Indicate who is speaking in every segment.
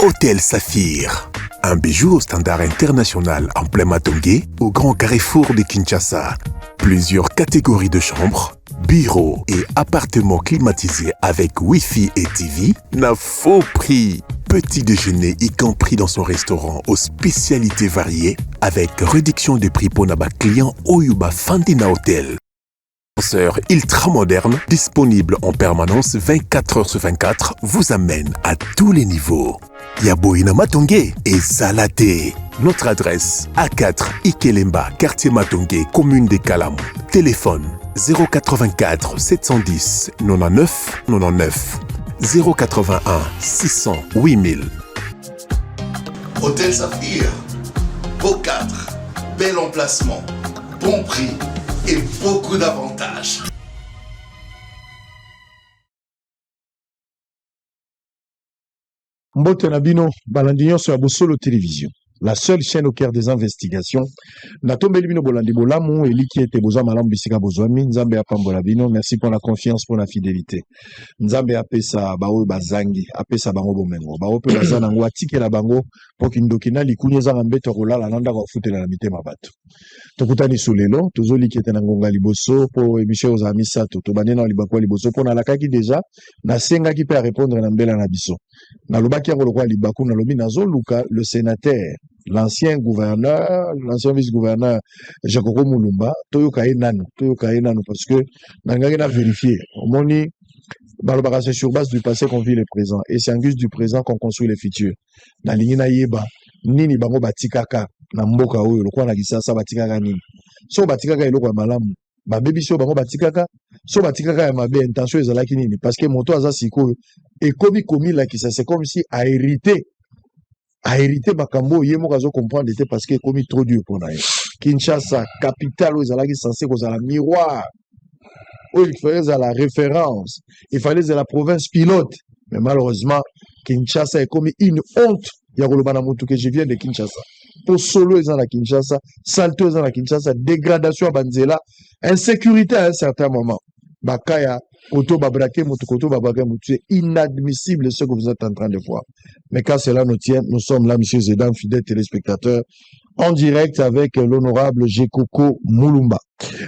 Speaker 1: Hôtel Saphir. Un bijou au standard international en plein Matongé, au grand carrefour de Kinshasa. Plusieurs catégories de chambres, bureaux et appartements climatisés avec Wi-Fi et TV n'a faux prix. Petit déjeuner y compris dans son restaurant aux spécialités variées avec réduction de prix pour naba client Oyuba Fandina Hotel. Ascenseur ultra moderne, disponible en permanence 24 heures sur 24, vous amène à tous les niveaux. Yaboina Matongé et Zalaté. Notre adresse A4 Ikelemba, quartier Matongé, commune de Kalam. Téléphone 084 710 99 99 081 600 8000.
Speaker 2: Hôtel Saphir, beau cadre, bel emplacement, bon prix et beaucoup d'avantages.
Speaker 3: Mbote Nabino, Balandignon sur Abosolo Télévision, la seule chaîne au cœur des investigations. Natombe Libino Bolandi Bolamu, Eli qui était Boza Malam Bisika Bozwami, Nzambe Apambolabino, merci pour la confiance, pour la fidélité. Nzambe Apesa Bao Bazangi, Apesa Bango Bomengo, Bao Pelazana Ngwatike la Bango, pour qu'Indokina Likunyeza Rambeto Rola, la Nanda Wafute la Mite Mabato. Tokutani Soulelo, Tozoli qui était Nangonga Liboso, pour émission aux Amisa, Tobanena Libakwa Liboso, pour Nalakaki déjà, Nasenga qui peut répondre à Nambela Nabiso. Nalobaki Roi Libakou, Nalobi Nazo Luka, le sénateur, l'ancien gouverneur, l'ancien vice-gouverneur, Jakoko Moulumba, Toyoka Nano, parce que Nangagi a vérifié. Moni, c'est sur base du passé qu'on vit le présent, et c'est en guise du présent qu'on construit le futur. Nalingina Yeba, Nini Bango Batikaka, Namboka Oyo, le quoi Nagisasa Batikaka Nini. So Batikaka Eloko Malamu, baby so Bango Batikaka, so Batikaka et ma belle intention est là qui nini, parce que mon toit Zasiko, et commis là qui ça, c'est comme si a hérité Bakambo, Yemo Kazo comprendre était parce que commis trop dur pour naïe. Kinshasa, capitale où ils allaient censé qu'on a la miroir, où il fallait à la référence, il fallait à la province pilote, mais malheureusement, Kinshasa est comme une honte. Il y a le que je viens de Kinshasa. Pour solo, ils ont la Kinshasa, salto, ils ont la Kinshasa, dégradation à Banzela, insécurité à un certain moment. Bakaya, Koto Babrake, Motokoto Babrake, c'est inadmissible ce que vous êtes en train de voir. Mais quand cela nous tient, nous sommes là, M. Zedam, fidèles téléspectateurs, en direct avec l'honorable Jekoko Moulumba.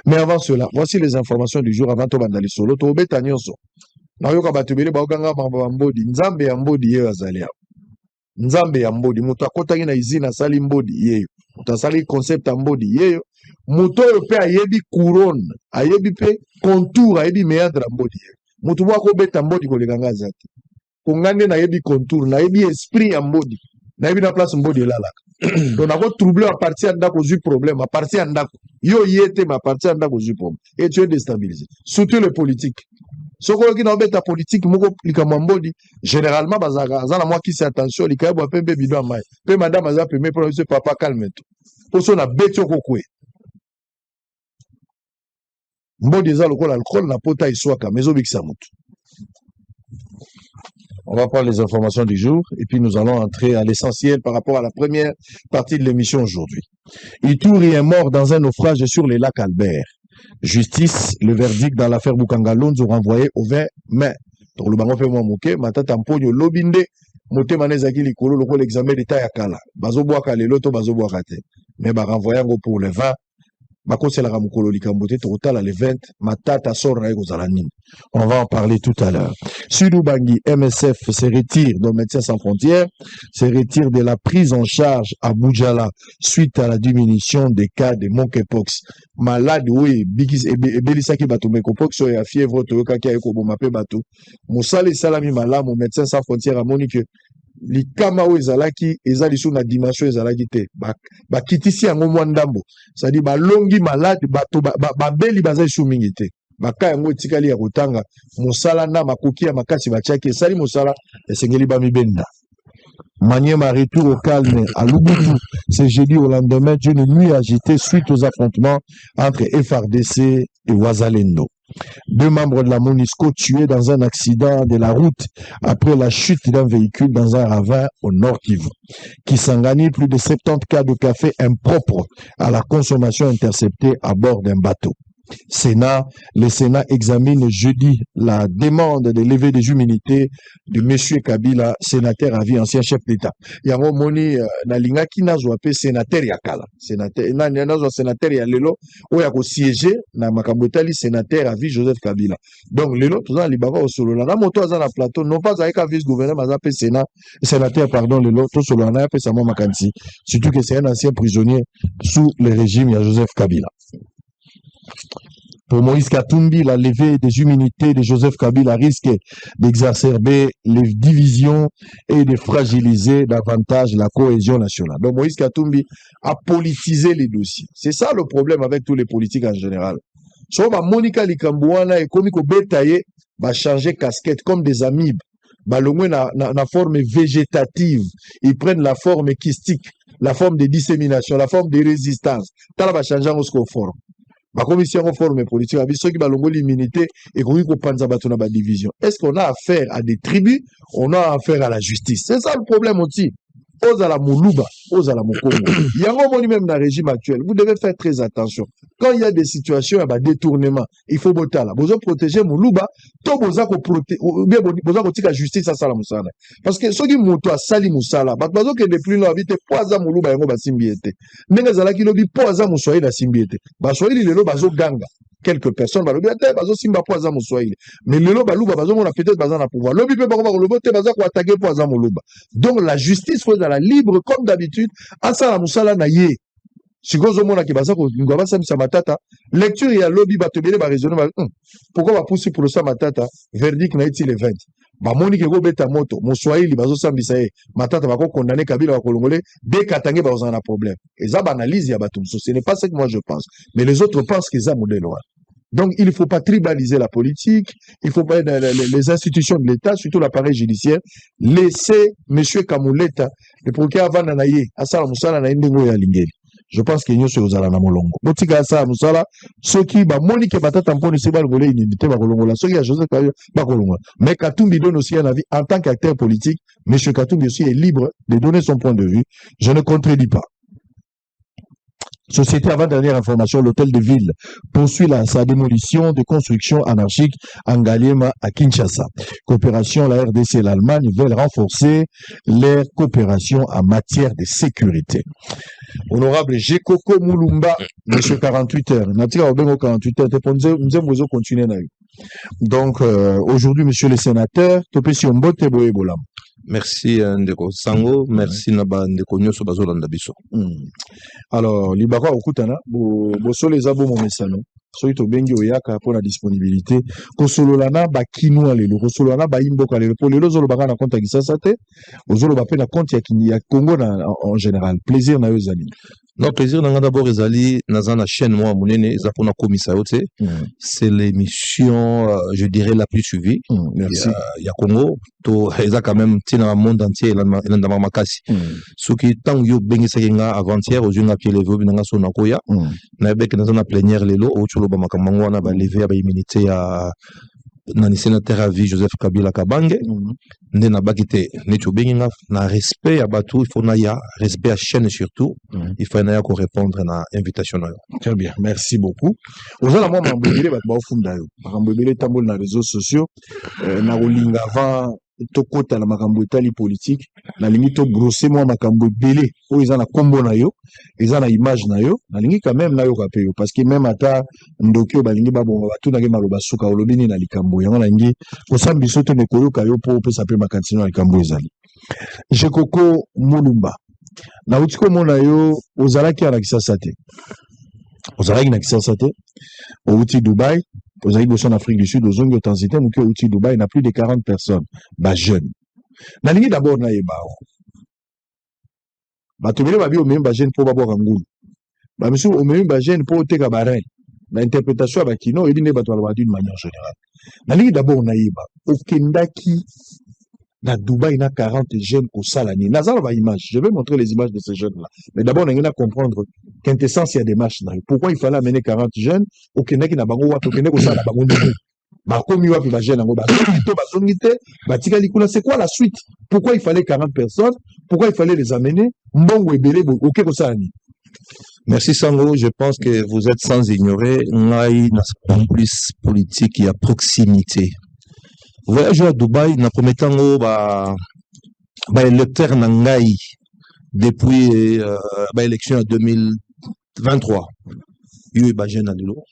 Speaker 3: Mais avant cela, voici les informations du jour avant Tobandali Solo, Tobe Tanyoso. Nayoka Batubele Baoganga Mambodi, Nzambe Ambodi Yewazalia. Nzambe ya mbodi mutu akotaki na izina sali mbodi yeyo mutu asali concept ya mbodi yeyo mutu oyo pe ayebi couronne ayebi pe contour ayebi meandre ya mbodi yeyo mutu bwa kobeta mbodi koleka nga zaki kongande na yebi contour na yebi esprit ya mbodi na yebi na place mbodi elalaka donc nako trouble à partir ya ndako zwi problème à partir ya ndako yo yete ma partir ya ndako zwi problème et tu es déstabilisé surtout le politique. Soko ki na obeta politique moko likamwa mbodi généralement bazana moi qui c'est attention likayebo pembe bidwa mai pe madame aza pembe pour ce papa calme tout poso na betio kokwe mbodi za lokola alcool na pota iswaka mezo bikisa mutu. On va prendre les informations du jour et puis nous allons entrer à l'essentiel par rapport à la première partie de l'émission aujourd'hui. Ituri est mort dans un naufrage sur les lacs Albert. Justice, le verdict dans l'affaire Bukangalonzo renvoyé au 20 mai. Donc le bango fait moi moké, matata mponyo lobinde, moté manezaki likolo loko l'examen d'état ya kala. Bazo boaka le loto bazo boaka te. Mais ba renvoyer pour le 20. Bako c'est la ramukolo likambote total le 20 matata sort na kozala nini. On va en parler tout à l'heure. Sudou Bangui, MSF se retire de Médecins sans frontières, se retire de la prise en charge à Boudjala suite à la diminution des cas de monkeypox. Malade, oui, bigis et belisaki bato monkeypox et a fièvre toyoka ki ayeko bomape bato. Moussale salami malamu Médecins sans frontières a moni que li kama o ezalaki ezali sous na dimension ezalaki te ba kitisi yango mwandambo ça dit ba longi malade bato ba beli bazali sous mingi te baka yango etikali ya kotanga mosala na makoki ya makasi batiaki esali mosala esengeli ba mibenda. Maniema retour au calme à Lubutu ce jeudi au lendemain d'une nuit agitée suite aux affrontements entre FRDC et Ouazalendo. 2 membres de la MONUSCO tués dans un accident de la route après la chute d'un véhicule dans un ravin au nord Kivu. Kisangani, plus de 70 cas de café impropre à la consommation interceptés à bord d'un bateau. Sénat. Le Sénat examine jeudi la demande de levée des immunités de M. Kabila, sénateur à vie, ancien chef d'État. Yango moni na lingaki nazwa pe sénateur ya kala. Sénateur nazwa sénateur ya lelo oya ko siéger na makambo etali sénateur à vie Joseph Kabila. Donc lelo toza libaka au solo na moto aza na plateau non pas avec un vice-gouverneur mais pe sénateur pardon lelo to solo na pe samo makanti. Surtout que c'est un ancien prisonnier sous le régime de Joseph Kabila. Pour Moïse Katumbi, la levée des immunités de Joseph Kabila risque d'exacerber les divisions et de fragiliser davantage la cohésion nationale. Donc Moïse Katumbi a politisé les dossiers. C'est ça le problème avec tous les politiques en général. Soit Monica Likambouana et Komiko Betaye va changer casquette comme des amibes. Balongwe na forme végétative. Ils prennent la forme kystique, la forme de dissémination, la forme de résistance. Tala va changer en forme. La commission forme politique a vu ceux qui balongo l'immunité et qu'on panza batona ba division. Est-ce qu'on a affaire à des tribus? On a affaire à la justice. C'est ça le problème aussi. Ose à la Moulouba, ose à la Mokongo. Il y a un moment même dans le régime actuel. Vous devez faire très attention. Quand il y a des situations à détournement, il faut botter là. Vous protéger Moulouba, tout boza ko protéger, bien boza ko tika justice à sala musala. Parce que ceux qui montent à sali musala, bat bazo que depuis là habite poza Moulouba yango ba simbiete. Nenga zala ki lobi poza musoi na simbiete. Ba soili lelo bazo ganga. Quelques personnes balobi ate bazo simba poza muswahili mais lelo baluba bazo mona peut-être baza na pouvoir lobi pe bako lobo te baza ko attaquer poza muluba. Donc la justice faut la libre comme d'habitude asa la musala na ye sikozo mona ki baza ko ngaba samisa matata lecture ya lobi batobele ba raisonner ba pourquoi va pousser pour ça matata verdict na iti le 20 ba moni ke go beta moto muswahili bazo sambisa ye matata bako condamner Kabila ba kolongolé dès katange bazo na problème et ça banalise ya batum ce n'est pas ce que moi je pense mais les autres pensent que ça modèle. Donc, il ne faut pas tribaliser la politique, il faut pas les institutions de l'État, surtout l'appareil judiciaire, laisser M. Kamouleta, le procureur avant Nanaye, Asala Moussala na Ndengo ya Lingeli. Je pense qu'il y a ceux na Molongo. Botika Asala Moussala, ceux qui, Monique Batatampone, c'est pas le volet inhibité, ceux qui a Joseph Kabila, mais Katumbi donne aussi un avis en tant qu'acteur politique. M. Katumbi aussi est libre de donner son point de vue. Je ne contredis pas. Société avant-dernière information, l'hôtel de ville poursuit sa démolition de construction anarchique en Ngaliema à Kinshasa. Coopération, la RDC et l'Allemagne veulent renforcer leur coopération en matière de sécurité. Honorable Jekoko Moulumba, monsieur 48 heures. Natika Obengo 48 heures, nous allons continuer. Donc, aujourd'hui, monsieur le sénateur, Topesi Ombote Boebolam.
Speaker 4: Merci Ndeko Sango, merci Naba Ndeko Nyoso Bazolanda Biso.
Speaker 3: Alors, Libaka Okutana, Boso les abo momesano, soito bengi oyaka pour la disponibilité, Kosololana ba kinwa lelo, Kosololana ba imboka lelo, pour lelo zolo baka na compte Gisasate, ozolo ba pe na compte ya Congo en général. Plaisir na yozali.
Speaker 4: Non, plaisir d'abord ezali nazana chaîne moi monene ezapona komisa yote. C'est l'émission je dirais la plus suivie.
Speaker 3: Merci.
Speaker 4: Il y a Congo to eza quand même tina monde entier elanda makasi. Soki tant yo bengi sekinga avant-hier ozunga pied levé binanga sona koya. Na bek nazana plénière lelo ochulo ba makamangwa na ba lever ba immunité ya nani sénateur à vie Joseph Kabila Kabange nde na bakite neto benginga na respect ya batu il faut na ya respect à chaîne surtout il faut na ya ko répondre na invitation na yo.
Speaker 3: Très bien, merci beaucoup. Ozala moi mambobele bat ba ofunda yo mambobele tambol na réseaux sociaux na olinga avant tokota na makambo etali politique na lingi to brosser moi makambo belé o eza na kombo na yo eza na image na yo na lingi quand même na yo kapeyo parce que même ata ndokyo balingi babonga batuna ke maloba suka olobini na likambo yango na lingi kosambi soto ne koyoka yo po pesa pe makantino na likambo ezali. Jekoko Moulumba na utiko mona yo ozalaki na Kisasa te. Ozalaki na Kisasa te. Outi Dubaï aux Aïdos en Afrique du Sud, aux zones de transit, ou que outil Dubaï, il y a plus de 40 personnes, bah jeunes. Na ligne d'abord na yebao. Bah tu veux babi au même bah jeune pour baboire angoul. Bah monsieur au même bah jeune pour te cabaret. L'interprétation bah qui non, il n'est pas toi d'une manière générale. Na ligne d'abord na yeba. Au Kendaki na Dubaï, il y a 40 jeunes au Salani. Nazar va image. Je vais montrer les images de ces jeunes-là. Mais d'abord, on a comprendre quintessence, il y a des marches. Pourquoi il fallait amener 40 jeunes au Kenya qui n'a pas au Kenya au Salani. C'est quoi la suite? Pourquoi il fallait 40 personnes? Pourquoi il fallait les amener?
Speaker 4: Merci Sango, je pense que vous êtes sans ignorer, ngai na plus politique et à proximité. Voyage à Dubaï, na premier temps, ba électeur na ngai depuis élection en 2023. Il y a eu jeune à Lilo.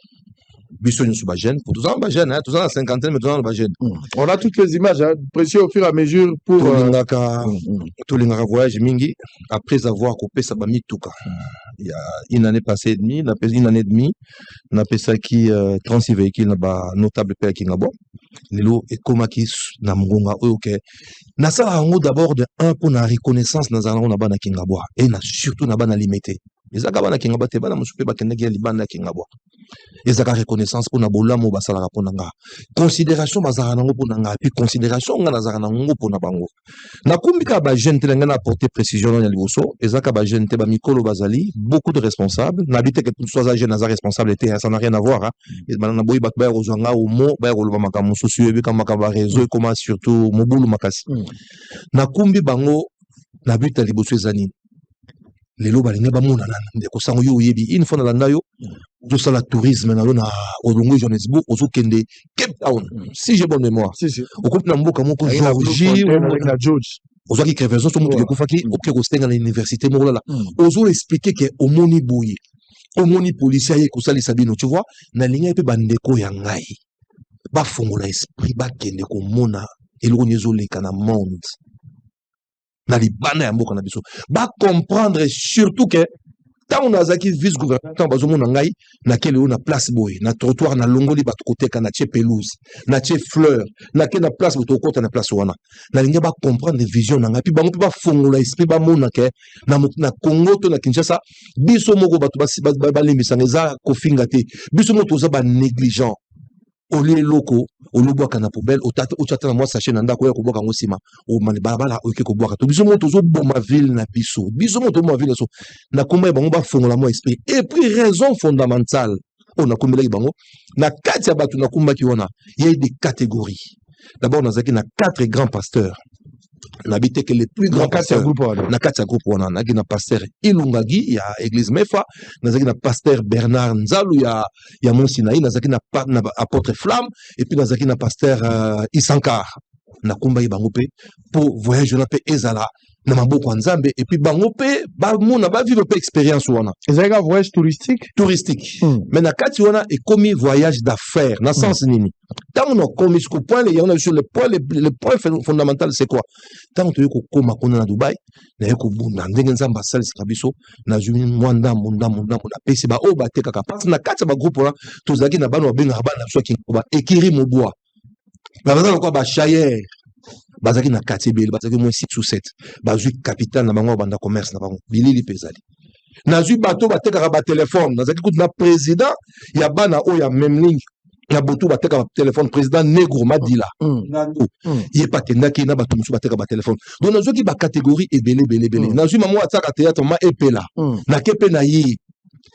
Speaker 4: Biso nous sommes jeunes, pour tous ans jeunes, tous ans à la cinquantaine, mais tous ans à jeunes.
Speaker 3: On a toutes les images, hein, précieux au fur et à mesure pour
Speaker 4: tous les voyages mingi après avoir coupé sa bami tuka. Il y a une année passée et demie, une année et demie, on a fait ça qui 36 véhicules na notable père qui ngabo. Lelo et komaki na mgonga OK. Na sala ngo d'abord de un pour la reconnaissance na zala na bana kingabo et na surtout na bana limité. Les akabana kingabo te bana musupe ba keneki libana kingabo. Les akaba reconnaissance pour na bolamo basala rapona nga. Considération bazara nango pour nga puis considération nga nazara nango pour na bango. Na kumbika ba jeune te nga na apporter précision na liboso, les akaba jeune te ba mikolo bazali, beaucoup de responsables, n'habite que tout soit jeune nazara responsable était ça n'a rien à voir hein. Et na boyi bakba rozanga au mo ba roloba makamu socio ebi kama makaba réseau comment surtout mobulu makasi. Na kumbi bango na buta liboso ezani. Lelo balinga bamona nande ko sango yo yebi une fois na landa yo zo sala tourisme na lona olongo Johannesburg ozo kende Cape Town si j'ai bonne mémoire si au coupe na mboka moko Georgie
Speaker 3: na George
Speaker 4: ozo ki crevaison so mutu ko faki o ke ko stenga na université moko là ozo expliquer que omoni boyi omoni policier ye ko sali sabino tu vois na linga pe bandeko ya ngai ba fongola esprit ba kende ko mona eloko nyezo leka na monde na libana ya mboka na biso ba comprendre surtout que tant on a zaki vice gouverneur tant bazo mona ngai na kele na place boy na trottoir na longoli ba koteka na tie pelouse na tie fleur na ke na place boto kota na place wana na linga ba comprendre vision na ngai puis bango ba fongola esprit ba mona ke na Congo to na Kinshasa biso moko bato ba limbisa ngeza ko finga te biso moto za ba négligent oli loko olubwaka na poubelle otata na moi sachet na ndako ya kobwaka ngo sima o mani balabala oke kobwaka to biso moto zo boma ville na biso boma ville so na komba bango ba fongola mo esprit et puis raison fondamentale on a kombela bango na kati ya batu na komba ki wana il y a des catégories d'abord nazaki na 4 grands pasteurs n'habite que les plus grands pasteurs na kati ya groupe wana naki na pasteur Ilungagi ya église Mefa nazaki na pasteur Bernard Nzalu ya Monsinaï nazaki na apôtre Flamme et puis nazaki na pasteur Isankar na kumba bango pe pour voyage na pe ezala na maboko nzambe et puis bango pe ba mona ba vivre pe expérience wana
Speaker 3: ezaka voyage touristique
Speaker 4: mais na kati wana et commis voyage d'affaires na sens nini tant on commis ce point les on a sur le point fondamental c'est quoi tant on ko koma kona na Dubaï na yeko bunda ndenge nzamba sali sikabiso na jumi mwanda munda na pesi ba o ba teka ka parce na kati ba groupe wana tozaki na bana benga bana so ki ba ekiri moboa ba bazana ko ba chayer bazaki na quartier bel bazaki moins 6 ou 7 bazui capital na bango banda commerce na bango bilili pezali nazui bato bateka ba téléphone nazaki kutu na président ya bana o ya même ligne ya botu bateka ba téléphone président Negro Madila il est pas tendaki na bato musu bateka ba téléphone donc nazui ki ba catégorie ebele nazui maman ataka théâtre ma epela na kepe na yi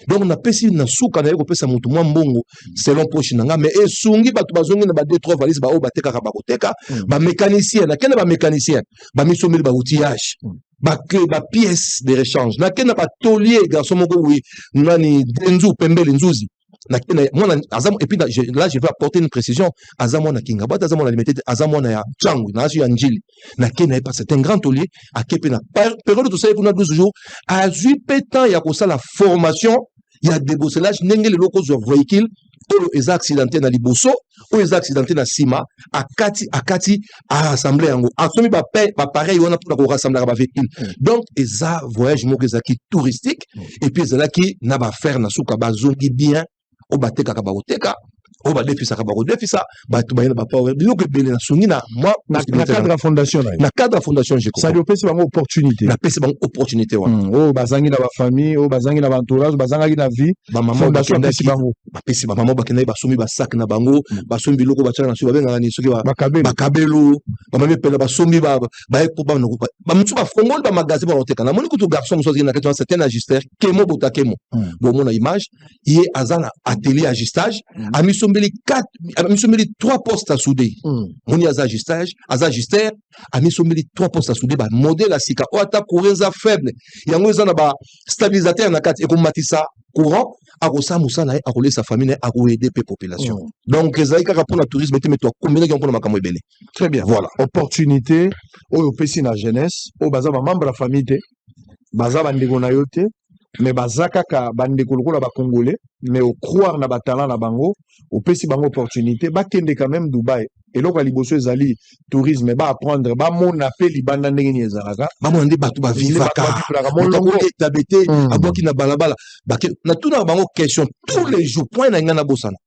Speaker 4: donc na pesi na suka na yeko pesa mutu mwa mbongo selon poche nanga mais esungi bato bazongi na ba 2-3 valises ba o bateka ka ba koteka ba mécanicien na kena ba mécanicien ba misomeli ba outillage ba clé ba pièces de rechange na kena ba taulier garçon moko oui nani denzu pembele nzuzi na kena mona azamo et puis là je vais apporter une précision azamo na kinga bata azamo na limité azamo na ya changu na asu ya njili na kena pas c'est un grand taulier a kepe na période de ça kuna 12 jours a 8 pétant ya ko ça la formation il y a débosselage ndenge le loko zo véhicule oyo eza accidenté na liboso oyo eza accidenté na sima akati a rassembler yango asomi ba pareil wana pour ko rassembler ba véhicule donc eza voyage moko ezaki touristique et puis ezalaki na ba faire na suka bazongi bien o bateka ka ba oteka o ba defisa ka ba ko defisa ba tu ba ina ba power biloko ebele na sungi na moi
Speaker 3: na cadre la fondation
Speaker 4: je
Speaker 3: ça lui pesi bango opportunité
Speaker 4: na pesi bango opportunité wana
Speaker 3: o bazangi na ba famille o bazangi na ba entourage bazangi na vie
Speaker 4: ba maman
Speaker 3: fondation pesi bango
Speaker 4: ba pesi ba maman ba kenda ba somi ba sac na bango ba somi biloko ba tsana na suba benga ni soki
Speaker 3: ba
Speaker 4: kabelo ba mame pela ba somi ba ko ba no ba mutu ba fongol ba magasin ba oteka na moni kutu garçon so na keto c'est un ajusteur kemo botakemo bon mon image il est azana atelier ajustage ami sombi amisombeli 3 postes à souder. On y a azagister, amisombeli 3 postes à souder, bah, modèle à sika, ou ata courenza faible. Yango ezana ba stabilisateur na kati, et comme matissa courant, à Rosa Moussa, à rouler sa famille, à rouler des populations. Donc, Zaïka pour le tourisme, mais toi, combien de gens pour le Makamou Belé?
Speaker 3: Très bien. Voilà. Opportunité, au PC na jeunesse, au bazaba membre de la famille, bazaba ndeko na yote, mais bazaka ka bandeko lokola ba congolais, mais au croire na batala na bango, au PC bango opportunité, ba kende quand même Dubaï. Et là, liboso ezali tourisme, ba apprendre, ba mon appel libanda ndenge ni ezalaka.
Speaker 4: Ba mon ndi batu ba vivaka. Mon tabete, aboki na balabala. Ba na tout na bango question tous les jours, point na ngana bosana.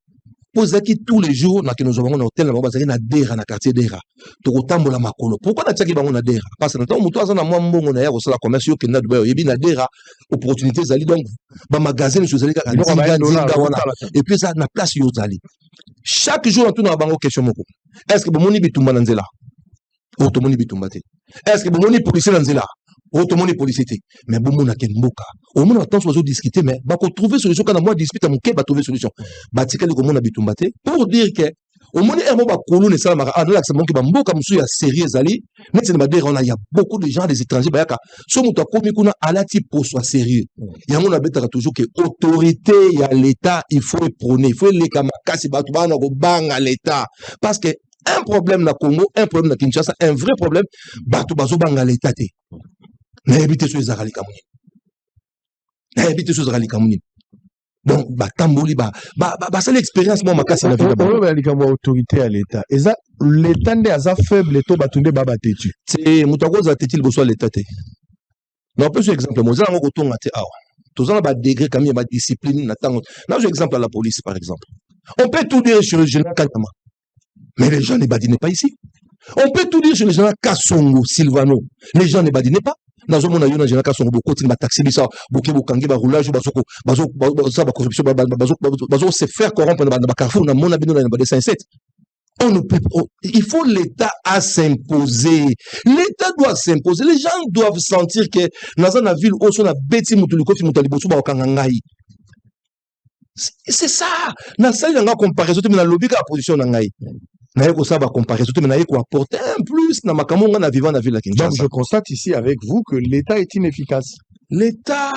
Speaker 4: Posaki tous les jours na kino zongo na hôtel na bazaki na Dera na quartier Dera. To kotambola makolo. Pourquoi na tsaki bango na Dera? Parce que na temps muto azana mwa mbongo na ya kosala commerce yo kenda Dubaï. Yebi na Dera opportunité zali donc ba magasin sur zali ka dinga wana. Et puis ça na place yo zali. Chaque jour na tout na bango question moko. Est-ce que bomoni bitumba na nzela? Otomoni bitumba te. Est-ce que bomoni policier na nzela? Automoni policier. Mais bon, on a qu'un mboka. Au moins, on a tant de discuter, mais bah, qu'on trouve solution quand on a dispute à mon quai, bah, trouver solution. Bah, c'est quel comment on a bitumbate pour dire que au moins, un mot bah, colonne ça, mara, ah, là, c'est mon qui bah, mboka, monsieur, il y a sérieux ali. Mais c'est dire, il y a beaucoup de gens, des étrangers, bah, si on t'a commis qu'on a à la type pour soit sérieux. Il y a un bête toujours que autorité, il y a l'État, il faut prôner, il faut les kamakasi, bah, tu vas en bang à l'État. Parce que un problème na Congo, un problème na Kinshasa, un vrai problème, bah, tu vas en bang à l'État. N'habitez sur les Arali Kamouni. N'habitez sur les Arali Kamouni. Donc, bah, Tamboli, c'est l'expérience, moi, ma casse, la vie
Speaker 3: d'abord. Autorité à l'État. Et ça, l'État n'est pas faible, l'État va tomber, baba tétu.
Speaker 4: C'est, Moutago, ça t'est-il, besoin l'État. Non, peu sur exemple, moi, j'ai un retour à Théa. Tous en bas degré, comme il y a discipline, n'attend. Là, j'ai exemple à la police, par exemple. On peut tout dire sur le général Kanyama. Mais les gens ne badinent pas ici. On peut tout dire sur le général Kassongo, Silvano. Les gens ne badinent pas. Dans un monde, il y a un général Kassongo, beaucoup de taxi, ça, beaucoup de roulage, bazo se faire corrompre dans le carrefour, dans mon abîme, dans le 57. On ne peut pas. Il faut l'État à s'imposer. L'État doit s'imposer. Les gens doivent sentir que dans une ville où on a bêti mutulikoti mutalibosu ba okangangai. C'est ça. Dans ça, il y a une comparaison, mais dans lobby, la position nangai. Donc
Speaker 3: je constate ici avec vous que l'État est inefficace.
Speaker 4: L'État,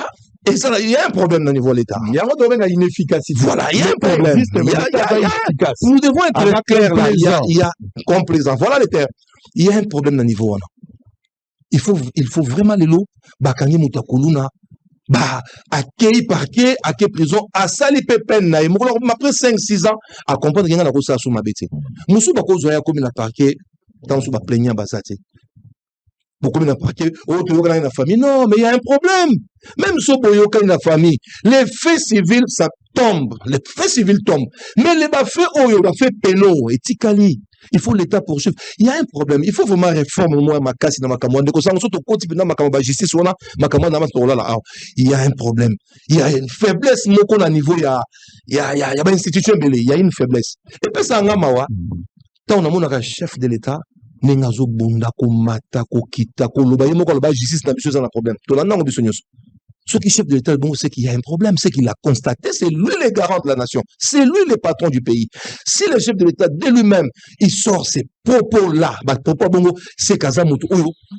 Speaker 4: et ça, il y a un problème au niveau de l'État.
Speaker 3: Il y a un domaine d'inefficacité.
Speaker 4: Voilà, il y a un problème. Nous devons être clairs là. Il y a complaisant. Voilà les termes. Il y a un problème au niveau là. Il faut vraiment les lots. Bakangi mutakuluna. Bah, accueil parquet, accueil prison, à sali pepen na après 5-6 ans, à comprendre qu'il y a la rosa sous ma bête. Moussou bako zoya comme la parquet, dans sous ma plaignant basate. Beaucoup de parquet, oh, tu vois la famille. Non, mais il y a un problème. Même si boyoka la famille, les faits civils, ça tombe. Les faits civils tombent. Mais les faits, oh, il a fait péno, et tikali. Il faut l'État poursuivre. Il y a un problème. Il faut vraiment réformer moi ma casse dans ma camarade. Justice il y a un problème. Il y a une faiblesse moko na niveau il y a une institution belé. Il y a une faiblesse. Et puis ça ngamawa. Tant on a mon chef de l'État. Nengazo bunda ko mata ko kita ko loba yemo ko loba justice na biso za na problème. To landa ngo biso nyonso. Ce qui chef de l'État, bon, c'est qu'il y a un problème, c'est qu'il a constaté, c'est lui le garant de la nation, c'est lui le patron du pays. Si le chef de l'État, de lui-même, il sort ces propos-là, c'est Kazamutu,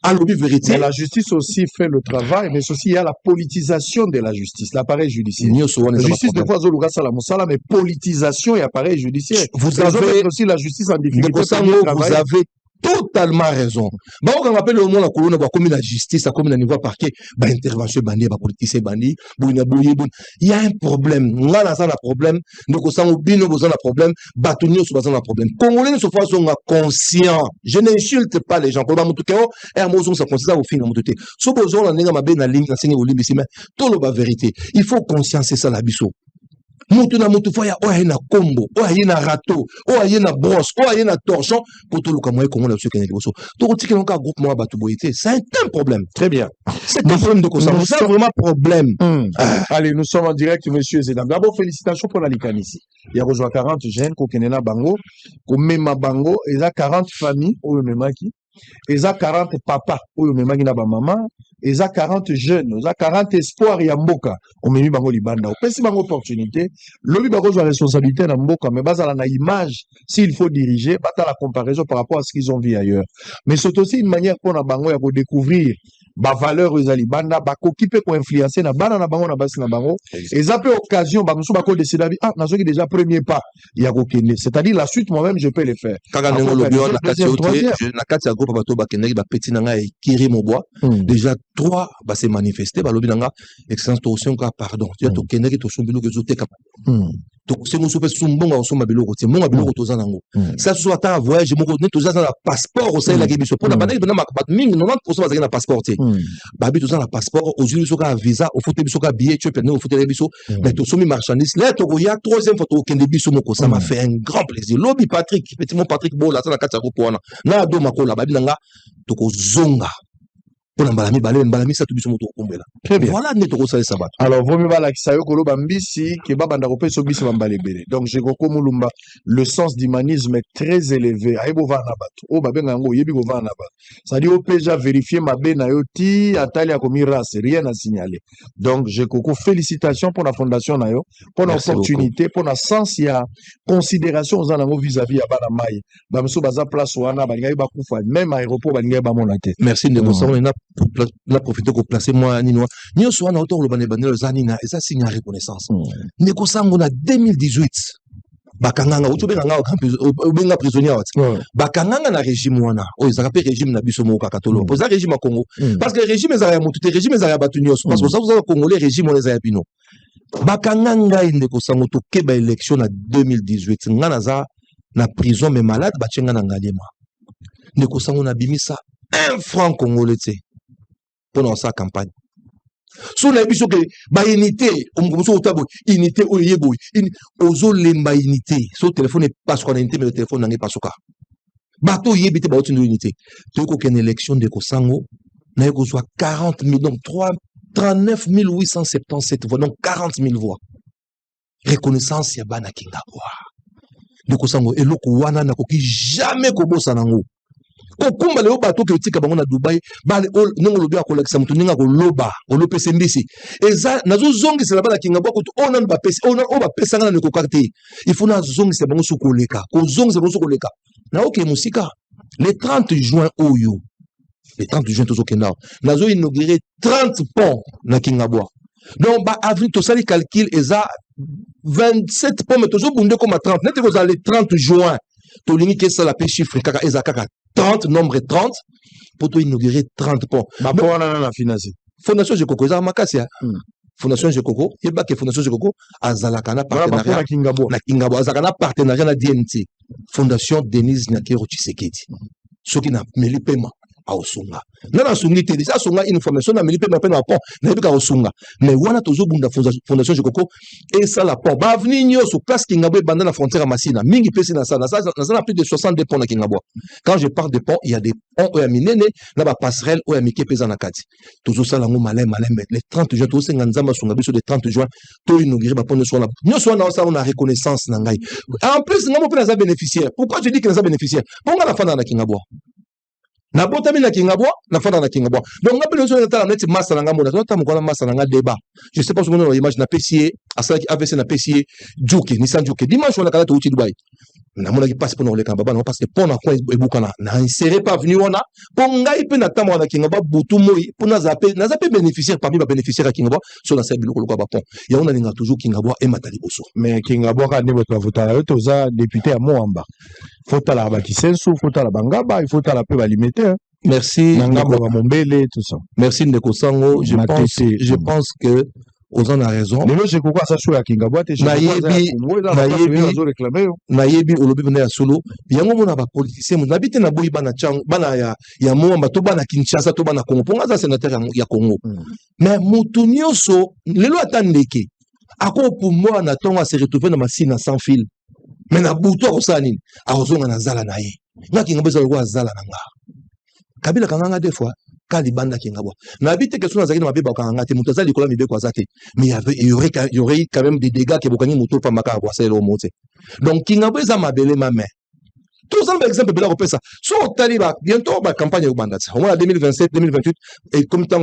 Speaker 4: à l'objet vérité.
Speaker 3: Mais la justice aussi fait le travail, mais aussi il y a la politisation de la justice, l'appareil judiciaire. La justice de quoi Zoluga Salamoussala, mais politisation et appareil judiciaire.
Speaker 4: Vous avez
Speaker 3: aussi la justice en difficulté.
Speaker 4: Vous avez totalement raison. Bah, on appelle au monde la colonne, comme la justice, comme la niveau parquet, bah, intervention bandit, bah, politicien bandit, il y a un problème. On a un problème. Nous, on a un problème. Bâtonnier, on a un problème. Congolais, nous sommes conscients. Je n'insulte pas les gens. Pour moi, tout cas, un mot, ça consiste au fin de mon côté. Sauf besoin, on a un ben la ligne, enseigner au limbe, mais tout le vérité. Il faut conscience, c'est ça la biseau. Mutu na mutu foya oya na combo oya na râteau oya na brosse oya na torchon pour tout le camoye comme on a su qu'il y a quelque chose tout le ticket encore groupe moi batu boité c'est un problème.
Speaker 3: Très bien,
Speaker 4: c'est un problème de conscience, c'est vraiment problème.
Speaker 3: Allez, nous sommes en direct, messieurs et dames. D'abord félicitations pour la Likani ici. Il y a rejoint 40 jeunes ko kenena bango ko mema bango et là 40 familles au mema qui eza 40 papa oyo memaki na ba maman, eza 40 jeunes, eza 40 espoir ya mboka omemi bango libanda opesi bango opportunité lobi bakozwa responsabilité na mboka mais bazala na image s'il faut diriger bata la comparaison par rapport à ce qu'ils ont vu ailleurs mais c'est aussi une manière pour na bango ya ko découvrir ba valeur ezali banda bakoki pe ko influencer na bana na bango na basi na bango eza pe occasion ba musu bako décider ah nazoki déjà premier pas ya ko kende c'est-à-dire la suite moi-même je peux le faire
Speaker 4: kaka nengo lobio na kati na kati ya groupe bato bakendeki ba petit nanga ekiri moboa déjà 3 ba se manifester ba lobi nanga excellence to osenga pardon tu to kendeki to sumbilo ke zoteka to sengo sope sumbonga osoma biloko ti monga biloko toza nango ça soit ta voyage moko ne toza na passeport au sein la kebiso pour na bana bana mingi 90% bazaki na passeport ti babi toza na passeport aujourd'hui soka visa au fote biso ka billet tu peux au fote biso mais to somi marchandise là to ya troisième fois to kende biso moko ça m'a fait un grand plaisir lobi Patrick petit mon Patrick Bola ça na kati ya ko wana na do makola babi nanga to ko zonga pour mbalami balé mbalami ça to biso moto kombela
Speaker 3: très bien
Speaker 4: voilà ne to ko salisa bato
Speaker 3: alors vomi bala ki sayo kolo bambisi ke babanda ko peso bisi bambale bele donc je koko mulumba le sens d'humanisme est très élevé aibo va na bato o babenga ngo yebi ko va na bato ça dit au déjà vérifier mabe na yo ti atali ya komi race rien à signaler donc je koko félicitations pour la fondation na yo pour l'opportunité pour la sens ya considération aux anango vis-à-vis ya bana mai bamso baza place wana balinga ba kufa même aéroport balinga ba monate
Speaker 4: merci de nous na profiter ko placer moi nino nyo so na auto lo bane bane zani na eza signe ya reconnaissance ne ko sango na 2018 bakanganga uto benga benga prisonnier wat bakanganga na régime wana o ezaka pe régime na biso mo kakatolo poza régime ya Congo parce que régime ezaka ya mutu te régime ezaka ya batu nyos parce que ça vous congolais régime on ezaka bino bakanganga inde ko sango to keba élection na 2018 ngana za na prison mais malade bachenga na ngalema ne ko sango na bimisa 1 franc congolais te pendant sa campagne. So na biso ke ba unité omkomuso utabo unité oyebo ozo lemba unité so téléphone passe quoi unité mais le téléphone n'angé pas soka. Bato yebite ba otindo unité. To ko ken élection de Kosango na ko soit 40 000 donc 39 877 voix donc 40 000 voix. Reconnaissance ya bana kingabwa. De Kosango eloko wana na koki jamais kobosa nango. Kokumba leo bato ke tika bango na Dubai bale nongo lobi akolakisa mutu ninga koloba olopese mbisi eza nazo zongi sela bala kinga bako ona ba pesi ona o ba pesa ngana ko carte il faut na zongi sela bango sukoleka ko zongi sela bango sukoleka na oke musika le 30 juin oyo le 30 juin tozo kenda nazo inaugurer 30 ponts na Kingabwa donc ba avril to sali calcul eza 27 ponts mais tozo bunde comme 30 nete ko za le 30 juin to lingi ke sala pe chiffre kaka eza kaka 30, nombre 30, pour inaugurer 30 ponts.
Speaker 3: Ma bon, on a financé.
Speaker 4: Fondation Jekoko, ça Makassia. Fondation Jekoko, il y a Fondation Jekoko, Azalakana partenariat. Na Kingabo, Azalakana partenariat na DNT. Fondation Denise Nyakero Tshisekedi. Ce qui n'a mêlé paiement à Osunga. Nana Sungi te déjà Sunga une formation na mêlé paiement à pont. Na bika Osunga. Mais wana tozo bunda Fondation Jekoko et ça la pont. Ba venir nyo sur place Kingabo banda la frontière à Massina. Mingi pesi na ça na plus de 60 ponts na Kingabo. Quand je parle de ponts, il y a des ponts où minene na ba passerelle où miki pesa na kati. Tozo sala ngo malin les 30 juin to senga nzamba Sunga biso de 30 juin to inaugurer ba pont sur la. Nyo so na ça on a reconnaissance na ngai. En plus ngamo pe na za bénéficiaire. Pourquoi je dis que na za bénéficiaire? Ponga la fana na Kingabo. Na botami na Kingabwa na fana na Kingabwa donc ngape leso na tala neti massa na ngamona to tamu kona massa na nga débat je sais pas si vous avez image na PCA asala ki AVC na PCA Juke Nissan Juke dimanche on a kala to uti Dubai na mona ki passe pour le kamba na parce que pour na coin ebukana na inséré pas venu on a pour ngai pe na tamu na Kingabwa butu moi pour na zape bénéficiaire parmi ba bénéficiaire à Kingabwa sur la salle biloko ko ba pont ya on a ninga toujours Kingabwa et matali boso
Speaker 3: mais Kingabwa ka nebo to vota to za député à Moamba faut la batisensu faut la bangaba il faut la peu balimiter.
Speaker 4: Merci.
Speaker 3: Tout ça.
Speaker 4: Merci Ndeko Sango. Je pense que aux en a raison.
Speaker 3: Mais je crois que ça soit à Kingabwa.
Speaker 4: Nayebi olobi bana ya solo. Yango mona ba politicien mo nabite na boyi bana chang bana ya Moamba to bana Kinshasa to bana Congo. Ponga za sénateur ya Congo. Mais mutu nyonso lelo atandeke. Ako pour moi na tonga se retrouver na masina sans fil. Mais na buto ko sanini. Azonga na zala na ye. Ngaki ngabeza ko zala na nga. Kabila kanganga des fois kalibanda Kingabwa na bite que sona zaki na mabeba kanganga te muto zali kola mibeko azate mais il y aurait quand même des dégâts que bokani muto pa maka kwa selo mote donc Kingabwa za mabele mame Tous les exemples de la repesa. So taliba bientôt ba campagne au bandat. On a 2027, 2028 et comme tant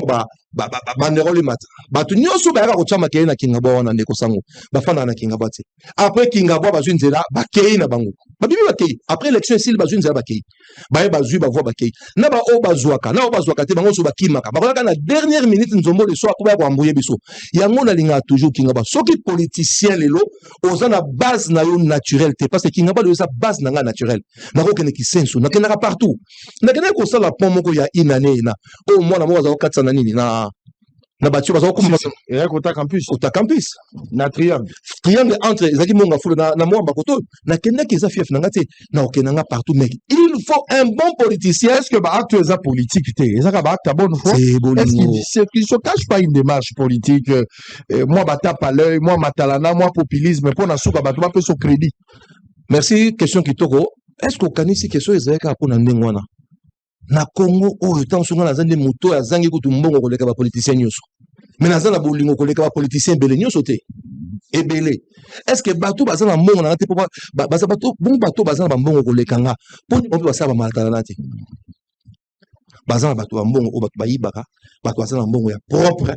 Speaker 4: bandero le mat. Ba tu nyoso ba ka kochama ke na kingabo na ndeko sango. Ba fana na kingabo te. Après kingabo ba zuni nzela ba kei na bango. Ba bibi ba kei. Après élection ici ba zuni nzela ba kei. Ba ba zui ba voix ba kei. Na ba o ba zuaka, na o ba zuaka te bango so ba kimaka. Ba ko na dernière minute nzombo le soir ko ba ko ambuye biso. Yango na linga toujours kingabo. Soki politicien lelo ozana base na yo naturel te parce que kingabo le sa base na nga naturel. Nakokene kisenso nakenaka partout nakene ko sala pont moko ya inane na o mwana moko za 400 nini na battu baza ko
Speaker 3: et kota campus
Speaker 4: na triangle entre ezaki monga fulu na mwamba koto nakende ke za fief na ngate na okenanga partout mec il faut un bon politicien.
Speaker 3: Est-ce que ba acte eza politique te ezaka ba acte bonne foi? Est-ce qu'il se cache pas une démarche politique moi batape à l'œil moi matalana moi populisme pour na suka bato ba pe so crédit?
Speaker 4: Merci question kitoko. Est-ce que kanisi question ezaka pour na ndengwana na Congo o tant songa na zande moto ya zangi kutu mbongo koleka ba politicien nyoso mais na zana bolingo koleka ba politicien bele nyoso te ebele. Est-ce que bato bazana mbongo na te pour baza bato bon bato bazana ba mbongo koleka nga pour on peut basaba malata na te bazana bato ba mbongo o bato bayibaka bato bazana mbongo ya propre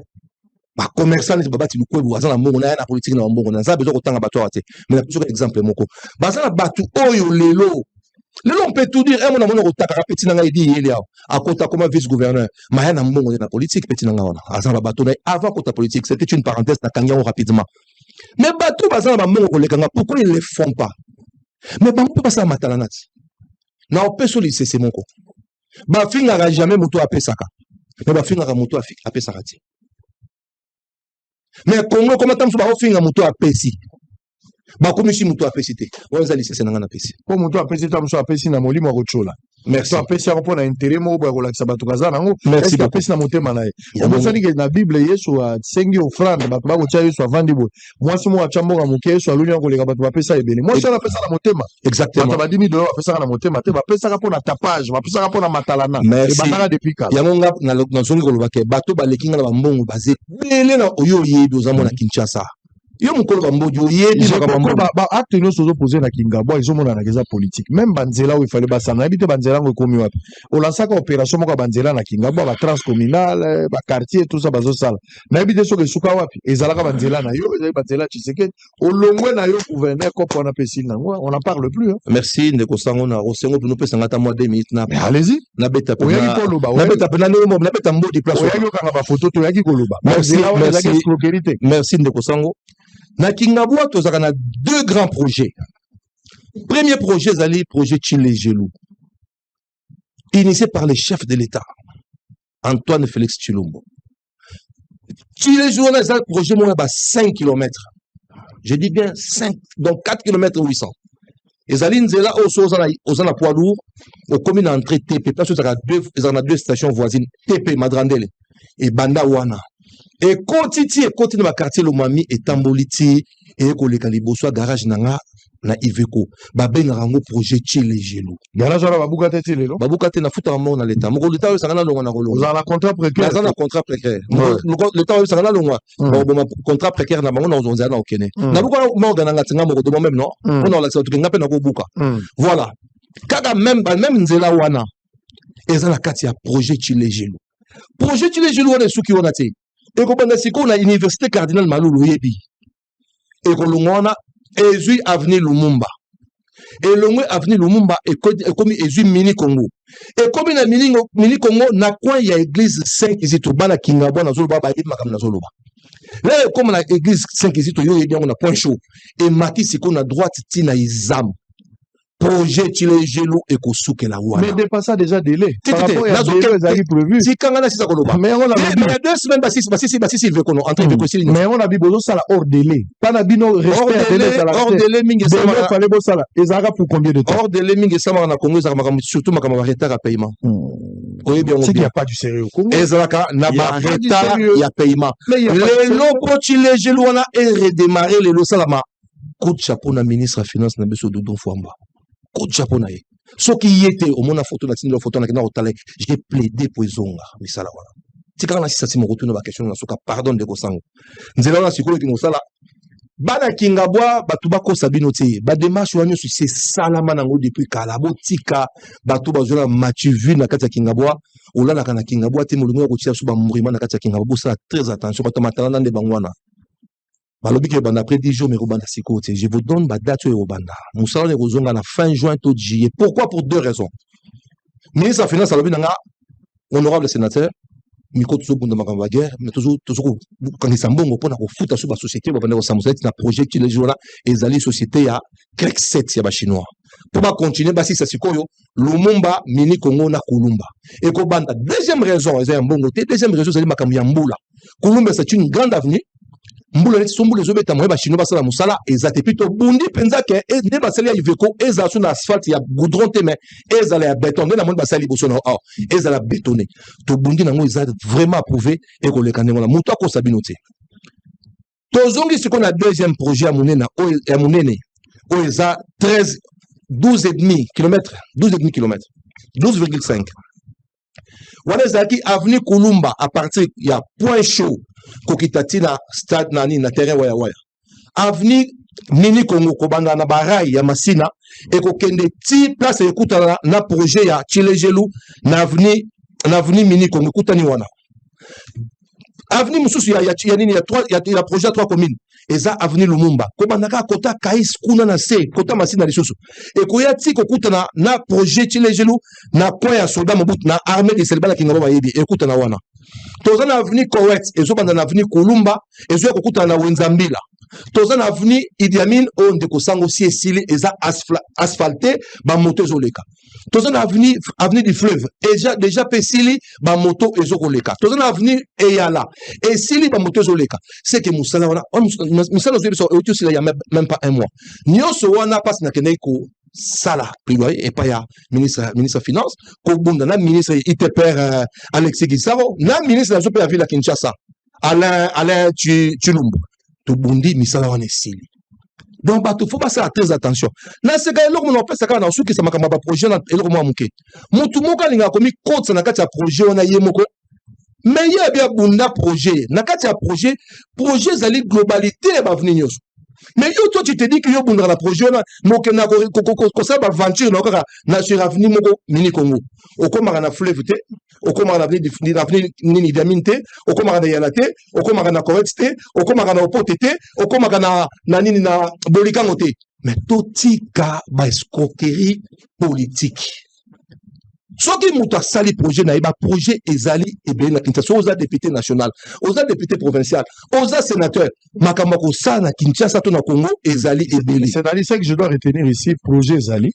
Speaker 4: ba commerçant ni babati lukwebu bazana mbongo na ya politique na mbongo na za bezo kotanga bato ate mais toujours exemple moko bazana bato oyo lelo on peut tout dire mon amono kotaka petit nanga idi yeli awo akota comme vice-gouverneur maya na mbongo na politique petit nanga wana azana bato na avant kota politique c'était une parenthèse na kangiango rapidement mais bato bazana ba mbongo kolekanga pourquoi ils le font pas mais ba mpe basa matalanati na opeso lisese moko ba finga jamais moto apesaka mais ba finga moto apesaka ti mais Congo comment tam so ba finga moto apesi ba komisi moto apesi te wanza lisese nanga na pesi
Speaker 3: ko moto apesi tam so apesi na molimo akochola. Merci apesi ako na intérêt mo ba kolakisa bato kazana ngo. Merci apesi na motema na ye omosani ke na Bible Yesu asengi offrande bato ba kocha Yesu avandi bo mwasi mo achamboka moke Yesu aluni ko leka bato bapesa ebele mwasi na pesa na motema
Speaker 4: exactement
Speaker 3: bato ba 10 000 dollars apesa na motema te bapesa ka pona tapage bapesa ka pona matalana
Speaker 4: e
Speaker 3: banana depuis ka
Speaker 4: yango nga na zongi ko lobake bato ba lekinga na bambongo baze bele na oyo yebi ozamo na Kinshasa yo mukolo bamboji oyebi
Speaker 3: ba acte nyonso ozopoze na Kingabo ezomona na keza politique même banzela oyo ifale basana nayebi te banzela yango ekomi wapi olansaka opération moko ya banzela na Kingabo ba transcommunal ba quartier tout ça bazosala nayebi te soki esuka wapi ezalaka banzela na yo ezali banzela Tshisekedi olongwe na yo gouverneur kopo na pesi nango on en parle plus hein.
Speaker 4: Merci ndeko sango na osengo pour nous pesa ngata moi 2 minutes na
Speaker 3: allez-y
Speaker 4: na beta
Speaker 3: oyaki koloba
Speaker 4: na beta pena no na beta mbodi place
Speaker 3: oyaki okanga ba photo to oyaki koloba
Speaker 4: merci ndeko sango. Na Kingabo, tu as 2 grands projets. Premier projet, c'est le projet Tchilé-Gelou, initié par le chef de l'État, Antoine Félix Tshilombo. Tchilé-Gelou, c'est un projet de 5 km. Je dis bien 5, donc 4 km 800. Et Zaline Zela, aux la poids lourd, aux communes entrées TP, parce qu'il y a 2 stations voisines, TP, Madrandele, et Bandawana. Et continue ma quartier Lomami et Tamboliti et koleka liboso garage nanga na Iveco ba benga rango projet Tchilé-Gelou
Speaker 3: garage ala babuka te lelo
Speaker 4: babuka te na futa mo na l'état moko l'état sangana longa na kolonga
Speaker 3: za la contrat précaire
Speaker 4: za na contrat précaire l'état sangana longa bon contrat précaire na bango na ozonza na okene na buka mo gananga tinga moko de moi même non on a l'accès to ngape na ko buka voilà kaka même nzela wana ezana kati ya projet Tchilé-Gelou wana suki wana te et qu'on siko na université cardinal Malulu yebi et qu'on longona ezui avenue Lumumba et longwe avenue Lumumba et comme ezui mini Congo et comme na mini Congo na coin ya église 5 Kizito bana Kingabo na zolo baba yeba comme na zolo ba là comme na église 5 Kizito yo yebi on a point chaud et maki siko na droite tina izam projet Tchilé-Gelou et Kosuke la wana.
Speaker 3: Mais dépassant déjà délai. Par rapport à délai qui prévu.
Speaker 4: Si quand on a 6 koloba. Mais on a mais 2 semaines basisi veut qu'on entre veut aussi.
Speaker 3: Mais on a bibozo sala hors délai. Pas na bino respect délai sala.
Speaker 4: Hors délai mingi sama.
Speaker 3: Il fallait bo sala. Ezara pour combien de temps?
Speaker 4: Hors délai mingi sama na Congo ezara surtout makama retard à paiement. Oui bien.
Speaker 3: C'est qu'il n'y a pas du sérieux au Congo.
Speaker 4: Ezara na ba retard ya paiement. Les lopo Tchilé-Gelou wana et redémarrer les lo salama. Coup de chapeau na ministre des finances na beso Doudou Fouamba. Coup de chapeau na ye. Ce qui était au moins photo la photo na otale, j'ai plaidé pour zonga misala wana. Si quand on a si ça c'est mon retour na question na soka pardon de kosango. Nzela na sikolo ki mosala bana kingabwa batu bakosa bino te ba démarche wanyo c'est salama nango depuis kala botika batu bazona match vu na kati ya kingabwa olala kana kingabwa te molungu ya kotia so ba mourima na kati ya kingabwa bosa très attention batu matala nde bangwana balobi ke banda après 10 jours mais robanda sikote je vous donne ba date yo robanda musala ne kozonga na fin juin to juillet pourquoi pour deux raisons ministre de finance alobi nanga honorable sénateur miko toujours bunda makamba guerre mais toujours quand ils sambongo pona ko futa sur ba société ba banda ko samuseti na projet qui les jours là ezali société ya Crec 7 ya ba chinois pour ba continuer ba si ça sikoyo Lumumba mini Congo na Kulumba et ko banda deuxième raison ezali mbongo te deuxième raison ezali makambo ya mbula Kulumba c'est une grande avenue mbula neti sombula ezobeta moye ba chinois basala musala ezate plutôt bundi penza ke ne basali ya Iveco ezala sur asphalte ya goudron te mais ezala ya béton na monde basali boso na ezala bétonné to bundi nango ezala vraiment approuvé et ko lekane ngona muto ko sabino te tozongi ce qu'on a deuxième projet à monene o eza 12,5 km 12,5 wana ezalaki avenue Kulumba à partir ya point chaud kokitati na stade nani na terrain waya waya avenue mini Congo kobanda na barai ya Masina et kokende ti place ekutana na projet ya Chilejelu na avenue mini Congo kutani wana avenue mususu ya nini ya projet 3 communes eza avenue Lumumba kobanda ka kota Kais kuna na se kota Masina lisusu et koya ti kokutana na projet Chilejelu na point ya soldat Mobutu na armée de Selibala kingaba bayebi ekutana wana tozana avenue Kowet ezobanda na avenue Kulumba ezoya kokutana na Wenzambila tozana avenue Idi Amin o ndeko sango si esili eza asphalté ba moto ezoleka tozana avenue du fleuve déjà pesili ba moto ezokoleka tozana avenue Eyala esili ba moto ezoleka c'est que musala wana musala ozo so aussi il y a même pas un mois nyonso wana passe na kenei ko sala plaidoyer et pas ya ministre finance ko bunda na ministre ITPR Alexis Gisaro na ministre la super ville à Kinshasa Alain Chilumbu to bundi misala wana esili donc bato faut passer très attention na seka eloko mo pesa kana suki sa makamba ba projet na eloko mo amuke mutu moko alinga komi compte na kati ya projet wana ye moko mais ye bien bunda projet na kati ya projet zali globalité ba venir nyonso mais yo toi tu te dis que yo bunda na projet na moke na ko sa ba aventure na kaka na sur avenir moko mini Congo okoma na fleuve te okoma na avenir nini diaminte okoma na yana te okoma na correct te okoma na opote te okoma na nini na bolikango te mais totika ba escroquerie politique soki muta sali projet na ba projet ezali ebe na Kinshasa oza député national oza député provincial oza sénateur makambo ko sa na Kinshasa to na Congo ezali ebeli
Speaker 3: c'est-à-dire ce que je dois retenir ici projet ezali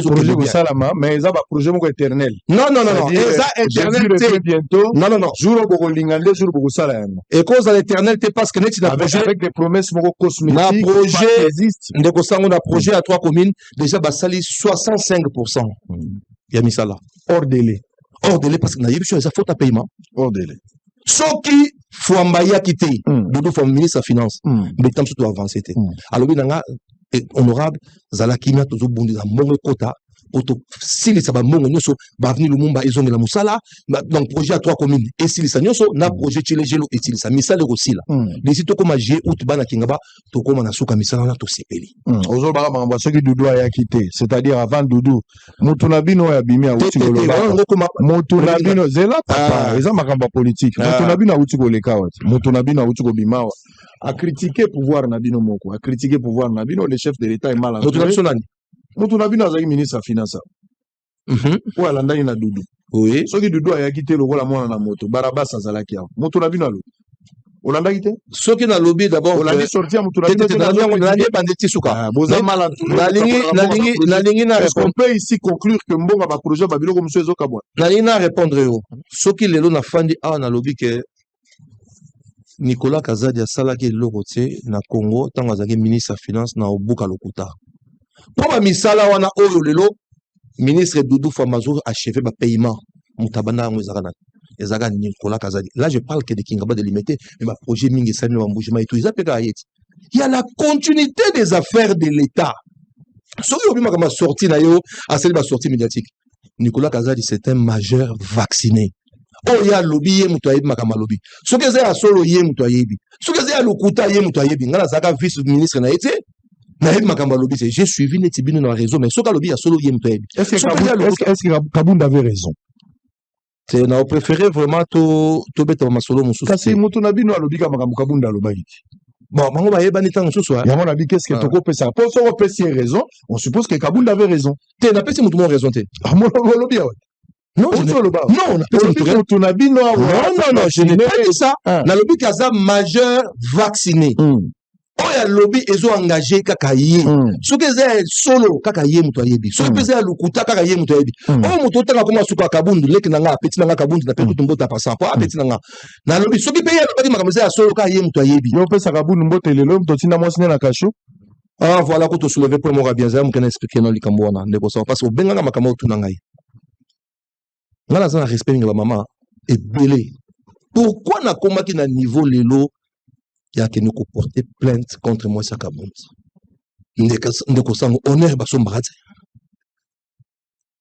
Speaker 3: projet ko salama mais eza ba projet moko éternel
Speaker 4: non eza éternel te
Speaker 3: bientôt
Speaker 4: non
Speaker 3: jour boko lingande jour boko sala yango
Speaker 4: et cause à l'éternel te parce que net na projet
Speaker 3: avec des promesses moko cosmétiques
Speaker 4: na projet ndeko sango na projet à 3 communes déjà ba sali 65% ya misala hors délai parce que na yebi ça faute à paiement
Speaker 3: hors délai
Speaker 4: soki Fouambaya quitté Doudou Fouam ministre de finance mais tant surtout avancé alors bi nanga honorable zalakina tozo bondi na mongo kota auto sili ça ba mongo nyoso ba avenue Lumumba ezonge la musala donc projet à 3 communes et sili ça nyoso na projet Chilejelo et sili ça misala rosila les to koma je out bana kingaba to koma na suka misala na to sepeli
Speaker 3: ozo ba mamba soki Doudou a quitté c'est-à-dire avant Doudou mutu na bino ya bimi a uti koloba mutu na bino zela papa eza makamba politique mutu na bino a uti koleka wati mutu na bino a uti kobimawa a critiquer pouvoir na bino moko a critiquer pouvoir na bino le chef de l'état est mal entouré mutu na bino azali ministre ya finance ou alandani na Doudou
Speaker 4: oui
Speaker 3: soki Doudou ayaki te lokola mwana na moto barabasa azalaki awa mutu na bino alobi olandaki te
Speaker 4: soki na lobby d'abord
Speaker 3: olandi sortir mutu na bino
Speaker 4: na bandeti suka
Speaker 3: boza mal
Speaker 4: nalingi na
Speaker 3: répondre. On peut ici conclure que mbonga ba projet ba biloko monsieur ezokabwa
Speaker 4: nalingi na répondre yo soki lelo na fandi awa na lobby ke Nicolas Kazadi asalaki eloko te na Congo ntango azalaki ministre ya finance na obuka lokuta po bamisala wana oyo lelo ministre Doudou Famazour achevé ba paiement mutabanda yango ezaka Nicolas Kazadi là je parle que de Kingaba de limité mais ba projet mingi sali na mbujima et tout ils appellent ayeti il y a la continuité des affaires de l'État soki obima kama sortie na yo asali ba sortie médiatique Nicolas Kazadi c'est un majeur vacciné oya lobby ye muto ayebi makama lobby soki eza ya solo ye muto ayebi soki eza ya lokuta ye muto ayebi ngana zaka vice ministre na ete na yebi makamba lobby c'est j'ai suivi les tibino dans la réseau mais soki lobby ya solo ye muto ayebi
Speaker 3: est-ce que Kabunda avait raison?
Speaker 4: c'est na préféré vraiment to beta masolo mususu
Speaker 3: kasi muto na bino alobi ka makambo Kabunda alobaki
Speaker 4: bon bango bayebani ntango mosusu
Speaker 3: ya mon avis qu'est-ce que toko pesa pour so pesi raison on suppose que Kabunda avait raison
Speaker 4: te na pesi muto mo raison te
Speaker 3: mon lobby
Speaker 4: non, je non, je n'ai pas dit ça. La lobby kaza majeur vacciné. Oya lobby ezo engagé kakaye. Ce que c'est solo kakaye mutoyebi. Ce que c'est lukuta kakaye mutoyebi. Oh muto tanga koma suka kabundu leki nanga petit nanga kabundu na pe kutumbota passeport a petit nanga. Na lobby ce qui paye la lobby makamze ya solo kakaye mutoyebi.
Speaker 3: Yo pesa kabundu mbote lelo mtotina mwasine na kasho.
Speaker 4: Ah voilà ko to soulever pour moi bien ça me connais expliquer non likambo na ndeko ça parce que benga makambo tunangai. Nga na zana respect nga maman et belé. Pourquoi na komaki na niveau lelo ya ke nous porter plainte contre moi ça Kabunda. Ndeko sango honneur baso mbarate.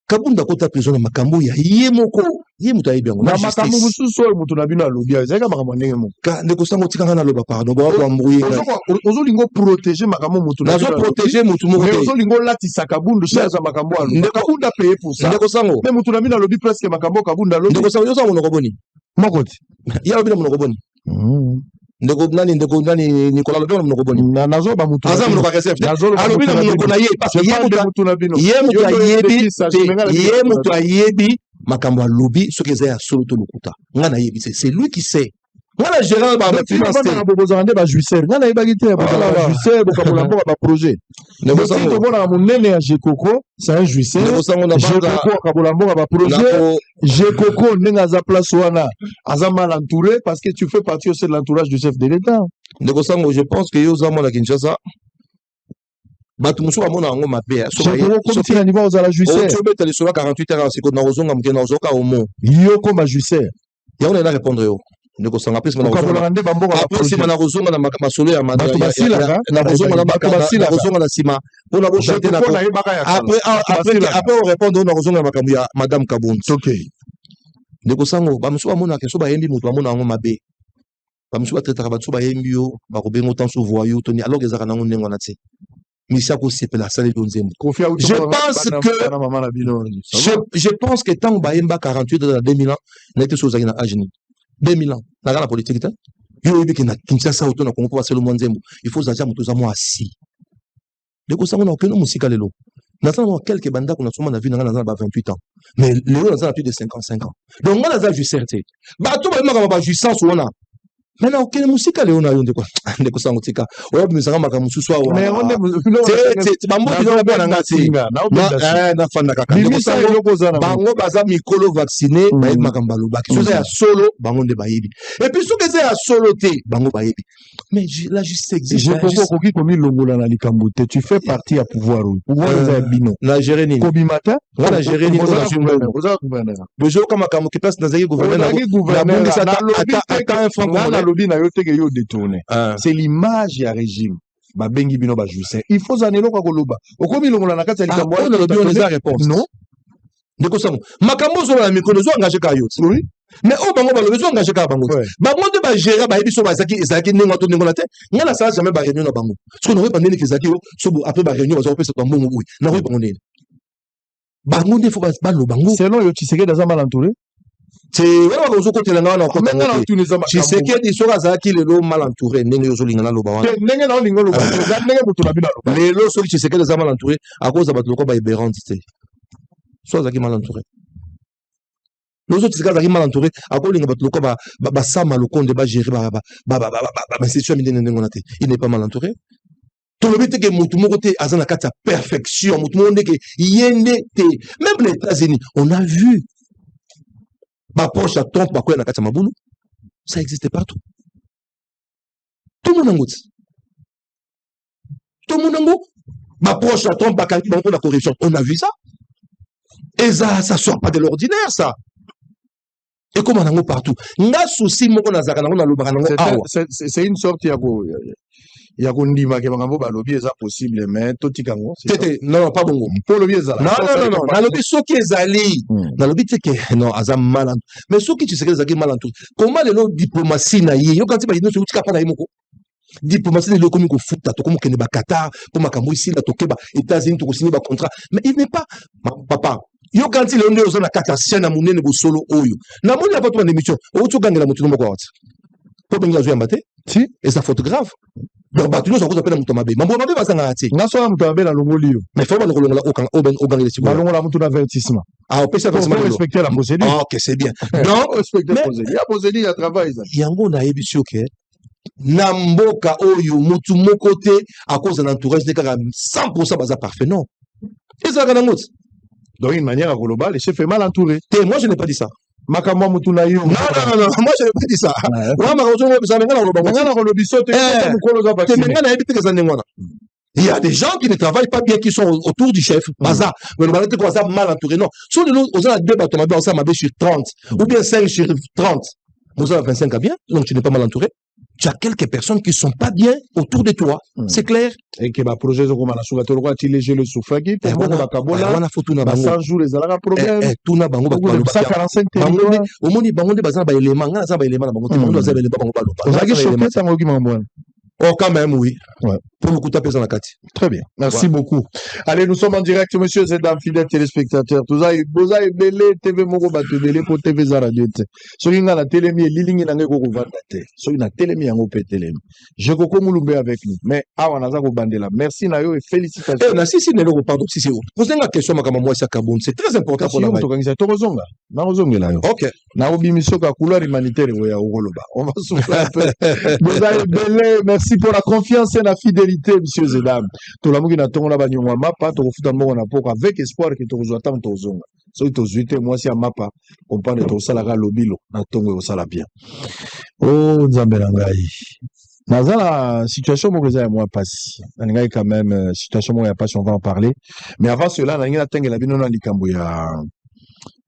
Speaker 4: Kabunda kota prison na makambo ya yemoko yemuto ayebi yango
Speaker 3: na makambo mususu oyo mutu na bino alobi ezaka makambo ndenge moko
Speaker 4: ka ndeko sango tikanga na loba pardon ba ko mbrouiller
Speaker 3: ozolingo protéger makambo mutu
Speaker 4: na zo protéger mutu moko
Speaker 3: te ozolingo latisa Kabunda chaza makambo alo Kabunda paye pour ça
Speaker 4: ndeko sango
Speaker 3: mais mutu na bino alobi presque makambo Kabunda alobi
Speaker 4: ndeko sango yo sango noko boni
Speaker 3: mokoti
Speaker 4: ya lobi na monoko boni ndeko nani Nicolas lobi na monoko boni
Speaker 3: na nazo ba mutu
Speaker 4: azam noko reserve alobi na monoko na ye parce que ye mutu ayebi makambo alobi soki eza ya solo to lokuta nga na yebi c'est lui qui sait nga na gérant ba finance
Speaker 3: na bobozande ba juicer nga na yebaki te ba juicer bokabola mpo ba projet ndeko sango to bona munene ya Jekoko c'est un juicer
Speaker 4: ndeko sango na
Speaker 3: Jekoko akabola mpo ba projet Jekoko ndenga za place wana aza mal entouré parce que tu fais partie aussi de l'entourage du chef de l'État
Speaker 4: ndeko sango je pense que yo za mona Kinshasa bato musu bamona yango mabe
Speaker 3: soki na niveau ozala juicer
Speaker 4: tu obeta lisolo 48 heures siko na kozonga mukena ozoka omo
Speaker 3: yo koma juicer
Speaker 4: yango na répondre yo ndeko sanga prise mana
Speaker 3: kozonga nde bambongo
Speaker 4: après sima na kozonga na masolo ya
Speaker 3: bato basila
Speaker 4: na kozonga na basila kozonga na sima pona ko chanter na après on répondre na kozonga na makambo ya madame Kabunda
Speaker 3: okay
Speaker 4: ndeko sango bamusu bamona ke so bayembi mutu bamona yango mabe bamusu batraitaka bato so bayembi yo bakobenga tant so voyou toni alors que ezaka nango ndenge wana te je pense que tant que 48 dans 2000 ans, n'était sous à Agni. 2000 ans, la politique, il y a Kinshasa autour de Congo, c'est le monde. Il faut que nous soyons assis. De quoi ça, on n'a aucune musique à l'élo. Nous avons quelques bandes qu'on a souvent vu dans 28 ans. Mais l'élo, nous avons plus de 55 ans. Donc, on a juste certain. Bah, tout le monde a juste sens ou on a. Maintenant, aucune musique à Léona, de quoi? De quoi ça, on tika. Ou bien, nous avons ma camus soit. Mais on est. C'est pas moi qui dois bien en gâter. Na fan na kaka. Bango baza mikolo vacciné, baïb makambalo. Baki so ya solo, bango de baïbi. Et puis so que c'est à solo té, bango baïbi. Mais la justice existe.
Speaker 3: Je comprends koki komi longola na likambote. Tu fais partie à pouvoir. Pouvoir za bino.
Speaker 4: Na gérer ni.
Speaker 3: Kobimata.
Speaker 4: Na gérer ni.
Speaker 3: Oza gouverneur.
Speaker 4: Bojo kama kamu ki place na zayi gouverneur.
Speaker 3: Na lobby na yo teke yo détourné. C'est l'image ya régime. Ba bengi bino ba juicer. Il faut zanelo kwa koloba. Okomi longola na kati ya likambo.
Speaker 4: On a lobby on les a réponse. Non. Ndeko sango. Makambo zo na mikolo zo engagé ka yo.
Speaker 3: Oui.
Speaker 4: Mais o bango ba lobby zo engagé ka bango. Ba monde ba gérer ba yebiso ba zaki nengo to nengo na te. Ngana ça jamais ba réunion na bango. Ce qu'on aurait pas nene kezaki yo so après ba réunion ba zo pesa to mbongo oui. Na oui bango nene. Bango ne faut pas ba lo bango.
Speaker 3: Selon yo Tshisekedi dans mal entouré.
Speaker 4: C'est voilà aux côtés là on a côté tu sais que des choses à qui le mal entouré ndenge yo zolinga na loba wana
Speaker 3: ndenge na lingo loba ndenge mutu na bina loba
Speaker 4: les lo so tu sais que des mal entouré à cause de batlo ko ba iberante te so za ki mal entouré les autres c'est qui mal entouré à cause linga batlo ko ba sama lo konde ba gérer ba c'est sûr ndenge ndenge na te il n'est pas mal entouré tout le but que mutu moko te azana kata perfection mutu monde que yende te même les États-Unis on a vu ma poche à Trump, ma quoi, ça existe partout. Tout le monde tout le monde ma poche à Trump, la corruption. On a vu ça. Et ça sort pas de l'ordinaire, ça. Et comment on a partout. C'est une sorte
Speaker 3: ya kondima ke bangambo balobi eza possible mais totikango
Speaker 4: tete non pas bongo
Speaker 3: pour lobi ezala
Speaker 4: non nalobi soki ezali nalobi te ke non aza mal mais soki tu sais ezaki mal entouré comment lelo diplomatie na ye yo kanti ba yino soki kapana ye moko diplomatie lelo komi ko futa to komo kende ba Qatar po makambo ici la tokeba États-Unis to ko signer ba contrat mais il n'est pas papa yo kanti lelo ndezo na kata siana munene bo solo oyo na moni apa to na émission o to gangela mutu moko wati po benga zo yambate
Speaker 3: si
Speaker 4: et ça faute grave donc ba tuno soko zapela mutu mabe mambo mabe basanga ati
Speaker 3: ngaso ya mutu abela longoli yo
Speaker 4: mais faut ba longola o gangela si
Speaker 3: ba longola mutu na avertissement
Speaker 4: ah pesa
Speaker 3: avertissement respecter la procédure
Speaker 4: OK c'est bien donc
Speaker 3: respecter la procédure ya procédure ya travail ça
Speaker 4: yango na yebi OK na mboka oyo mutu moko te à cause de l'entourage de kaka 100% baza parfait non et ça kana ngoti
Speaker 3: donc une manière globale le chef est mal entouré
Speaker 4: moi je n'ai pas dit ça
Speaker 3: makamwa mutu na yo
Speaker 4: non moi je n'ai pas dit ça wa makazo ngo bisa ngana loba
Speaker 3: ngana ko lobiso te mukolo za
Speaker 4: te ngana yebi te kazane ngwana il y a des gens qui ne travaillent pas bien qui sont autour du chef baza mais le balate ko ça mal entouré non sur les autres on a débat on m'a ça m'a sur 30 ou bien 5 sur 30 vous avez 25 à bien donc tu n'es pas mal entouré tu as quelques personnes qui sont pas bien autour de toi c'est clair
Speaker 3: et que ba projet zo komana suka to roi ti léger le soufaki pour ba kabona
Speaker 4: wana fotu na bango
Speaker 3: 100 jours les alaka problème
Speaker 4: tout na bango ba
Speaker 3: 145
Speaker 4: bango omoni bango de bazana ba élément ngana za ba élément na bango te bango za ba élément bango ba loba
Speaker 3: ozaki choqué sango ki mambo
Speaker 4: oh quand même oui
Speaker 3: ouais
Speaker 4: pour beaucoup taper dans la carte
Speaker 3: très bien merci beaucoup allez nous sommes en direct monsieur et dames fidèles téléspectateurs boza ebele TV moko bato ebele po TV za radio te soki nga na telemi lilingi na ngai ko kovanda te soki na telemi yango pe telemi je koko mulumbe avec nous mais awa naza ko bandela merci na yo et félicitations
Speaker 4: na si ne le pardon si c'est poser la question makama moi ça kabon c'est très important pour la
Speaker 3: to kangisa to kozonga na kozongela yo
Speaker 4: OK
Speaker 3: na obimiso ka couleur humanitaire ya okoloba on va souffler un peu boza ebele merci pour la confiance et la fidélité messieurs et dames to la mugi na tongo na banyongwa mapa to kofuta mbongo na poko avec espoir que to kozwa tam to zonga so to zuite moi si mapa comprendre to sala ka lobilo na tongo o sala bien oh nzambe na ngai nazala situation moko za moi passe na ngai quand même situation moko ya passe on va en parler mais avant cela na ngai tengela bino na likambo ya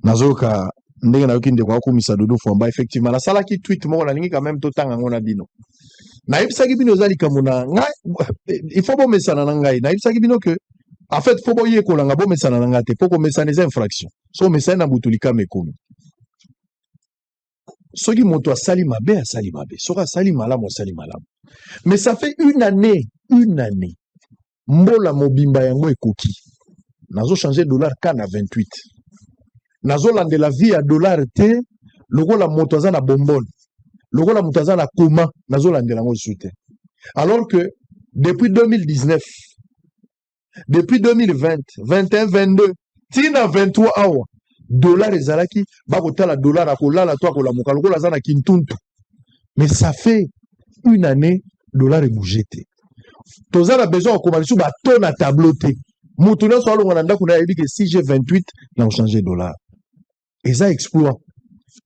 Speaker 3: nazoka ndenge na yoki ndeko akumisa dodo fomba effectivement la sala ki tweet moko na lingi quand même to tanga ngona bino na ibisaki bino za likambo na ngai il faut bo mesana na ngai na ibisaki bino que en fait faut bo yekola nga bo mesana na ngate poko mesana les infractions so mesana na butulika mekomi soki moto asali mabe soki asali malamu asali malamu mais ça fait une année mbola mobimba yango ekoki nazo changer dollar kana 28 nazo lande la vie à dollar te lokola moto aza na bombole lokola moto aza na koma nazo lande lango soute alors que depuis 2019 depuis 2020 21 22 tina 23 awa dollar ezalaki bakotala dollar akolala to akolamuka lokola aza na kintuntu mais ça fait une année dollar ebougé te toza na besoin okoma lisu bato na tableau te moto nyonso alonga na ndako na yebi ke si j'ai 28 na ochange dollar eza exploit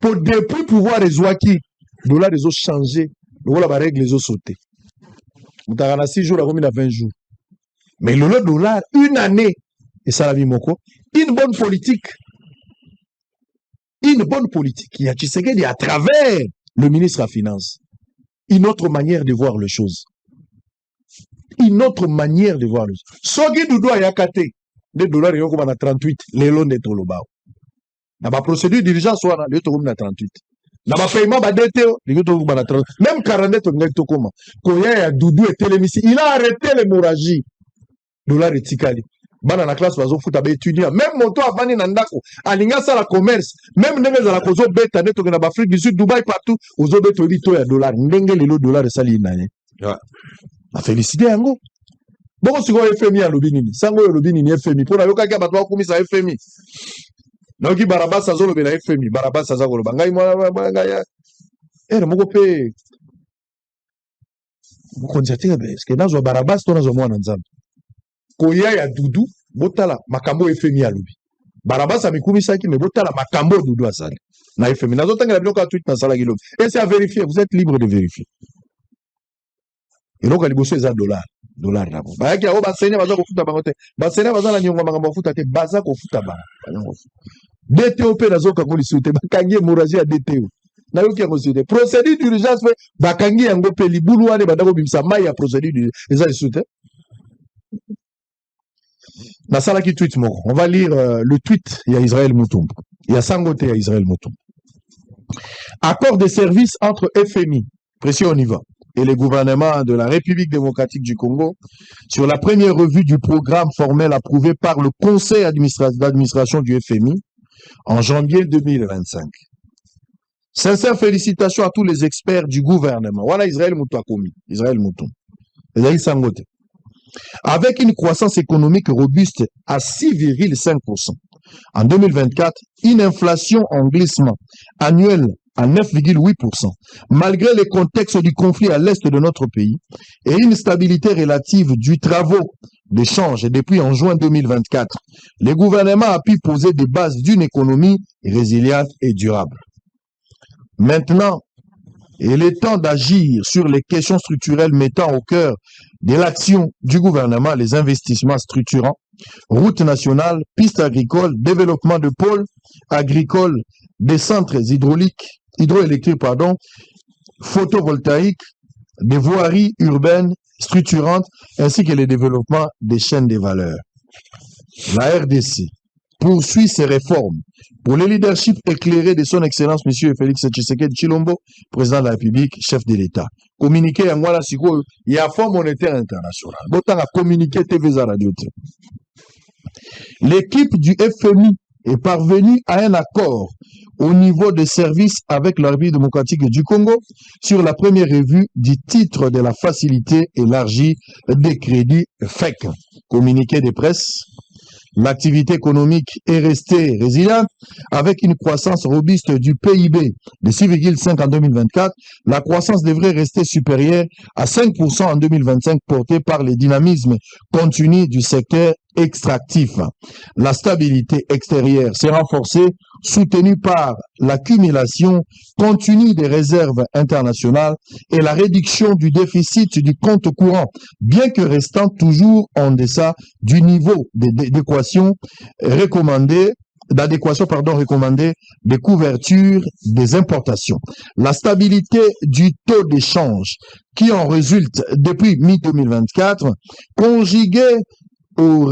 Speaker 3: pour depuis pouvoir ezwaki dollar ezo changer lokola barègle ezo sauter mutaka na 6 jours akomi na 20 jours mais le dollar une année esalami moko une bonne politique il y a Tshisekedi à travers le ministre de la Finance une autre manière de voir les choses soki dudu ayakate de dollar yoko bana 38 lelo nde tolobao na ba procédure diligence wana le to na 38 na ba paiement ba DTO le to bana 30 même 40 to ngai to koma koya ya dudu etelemisi il a arrêté l'hémorragie dollar etikali bana na classe bazo futa ba étudiant même moto avani na ndako alinga sala commerce même ndenge za la kozo beta neto na ba Afrique du Sud Dubaï partout ozo beto bito ya dollar ndenge lelo dollar sali nanye a félicité yango boko siko FMI alobi nini sango yo lobi nini FMI pona yoka ka bato bakumisa FMI noki barabasa zolo bela FMI barabasa za koloba ngai mwana ngai era moko pe konjatinga est-ce que nazo barabasa to nazo mwana nzambe koya ya dudu botala makambo FMI alobi barabasa mikumisaki mais botala makambo dudu asali na FMI nazo tanga la biloko tweet na sala ki lobi et c'est à vérifier vous êtes libre de vérifier et donc liboso eza dollar nabo bayaki yango basenya baza kofuta bango te basenya baza na nyongo makambo bafuta te baza kofuta bango DTO mpe nazokango lisu te bakangi hémorragie ya DTO na yo ki considérer procédure d'urgence fait bakangi yango pe libulu wane bandako bimisa mai ya procédure d'urgence eza sous na sala ki tweet moko on va lire le tweet il y a Israël Mutumbu il y a Sangote il y a Israël Mutumbu. Accord de service entre FMI précis on y va et le gouvernement de la République démocratique du Congo sur la première revue du programme formel approuvé par le conseil d'administration du FMI en janvier 2025. Sincères félicitations à tous les experts du gouvernement. Voilà Israël Mutuakomi, Israël Mouton. Avec une croissance économique robuste à 6,5%. En 2024, une inflation en glissement annuel à 9,8%, malgré le contexte du conflit à l'est de notre pays et une stabilité relative du travaux d'échange depuis en juin 2024, le gouvernement a pu poser des bases d'une économie résiliente et durable. Maintenant, il est temps d'agir sur les questions structurelles mettant au cœur de l'action du gouvernement les investissements structurants, routes nationales, pistes agricoles, développement de pôles agricoles, des centres hydroélectriques, photovoltaïques, des voiries urbaines structurantes, ainsi que le développement des chaînes de valeur. La RDC poursuit ses réformes pour le leadership éclairé de son Excellence M. Félix Tshisekedi Tshilombo, président de la République, chef de l'État. Communiqué à moi là, il y a Fonds monétaire international. Autant à communiquer TV Radio. L'équipe du FMI est parvenue à un accord au niveau des services avec la République démocratique du Congo sur la première revue du titre de la facilité élargie des crédits FEC. Communiqué de presse. L'activité économique est restée résiliente avec une croissance robuste du PIB de 6,5 en 2024. La croissance devrait rester supérieure à 5% en 2025 portée par le dynamisme continu du secteur extractif. La stabilité extérieure s'est renforcée, soutenue par l'accumulation continue des réserves internationales et la réduction du déficit du compte courant, bien que restant toujours en deçà du niveau d'adéquation recommandé des couvertures des importations. La stabilité du taux d'échange qui en résulte depuis mi-2024, conjuguée au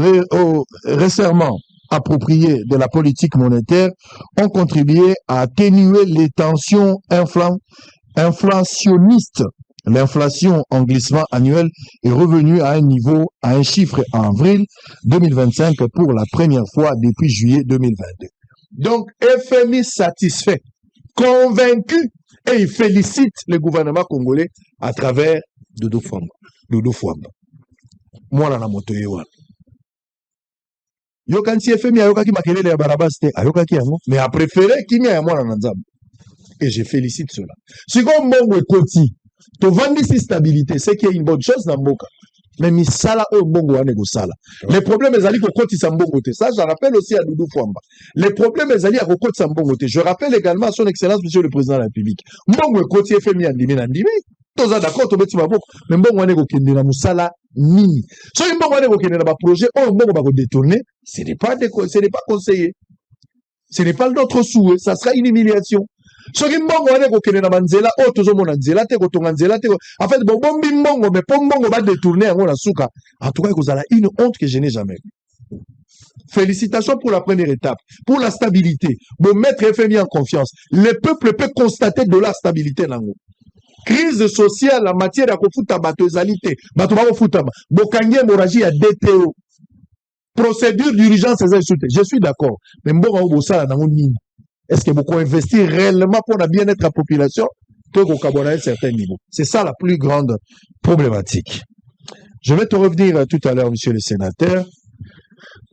Speaker 3: resserrement approprié de la politique monétaire, ont contribué à atténuer les tensions inflationnistes. L'inflation en glissement annuel est revenue à un chiffre en avril 2025 pour la première fois depuis juillet 2022. Donc, FMI satisfait, convaincu, et il félicite le gouvernement congolais à travers Dodo Fwamba. Moi, là, moto yewa. Yokansi FMI ayokaki makelele ya barabas te, ayokaki yango, mais a préféré kimia ya mwana na nzambe. Et je félicite cela. Siko mbongo ekoti, to vandi si stabilité, c'est qu'il y a une bonne chose dans mboka. Mais misala o mbongo wane go sala. Les problèmes ezali ko koti sa mbongo te. Ça, je rappelle aussi à Doudou Fwamba. Les problèmes ezali à ko koti sa mbongo te. Je rappelle également à son excellence monsieur le président de la République. Mbongo ekoti FMI andimi na ndimi. Toza d'accord to beti maboko. Mais mbongo wane go kende na musala nini. So mbongo wane go kende na ba projet o mbongo ba ko détourner, ce n'est pas conseillé. Ce n'est pas notre souhait, ça sera une humiliation. Soki mbongo wane ko kende na banzela o tozomona nzela te ko tonga nzela te. En fait bombi mbongo mais po mbongo ba détourner yango na suka. En tout cas kozala une honte que je n'ai jamais vue. Félicitations pour la première étape, pour la stabilité. Bon mettre FMI en confiance. Le peuple peut constater de la stabilité nango. Crise sociale en matière de kofuta bato ezalité. Bato ba kofuta ba. Bokangi hémorragie à DTO. Procédure d'urgence je suis d'accord. Mais mbongo bo sala nango nini? Est-ce que beaucoup investir réellement pour le bien-être de la population pour qu'on à un certain niveau? C'est ça la plus grande problématique. Je vais te revenir tout à l'heure, monsieur le sénateur.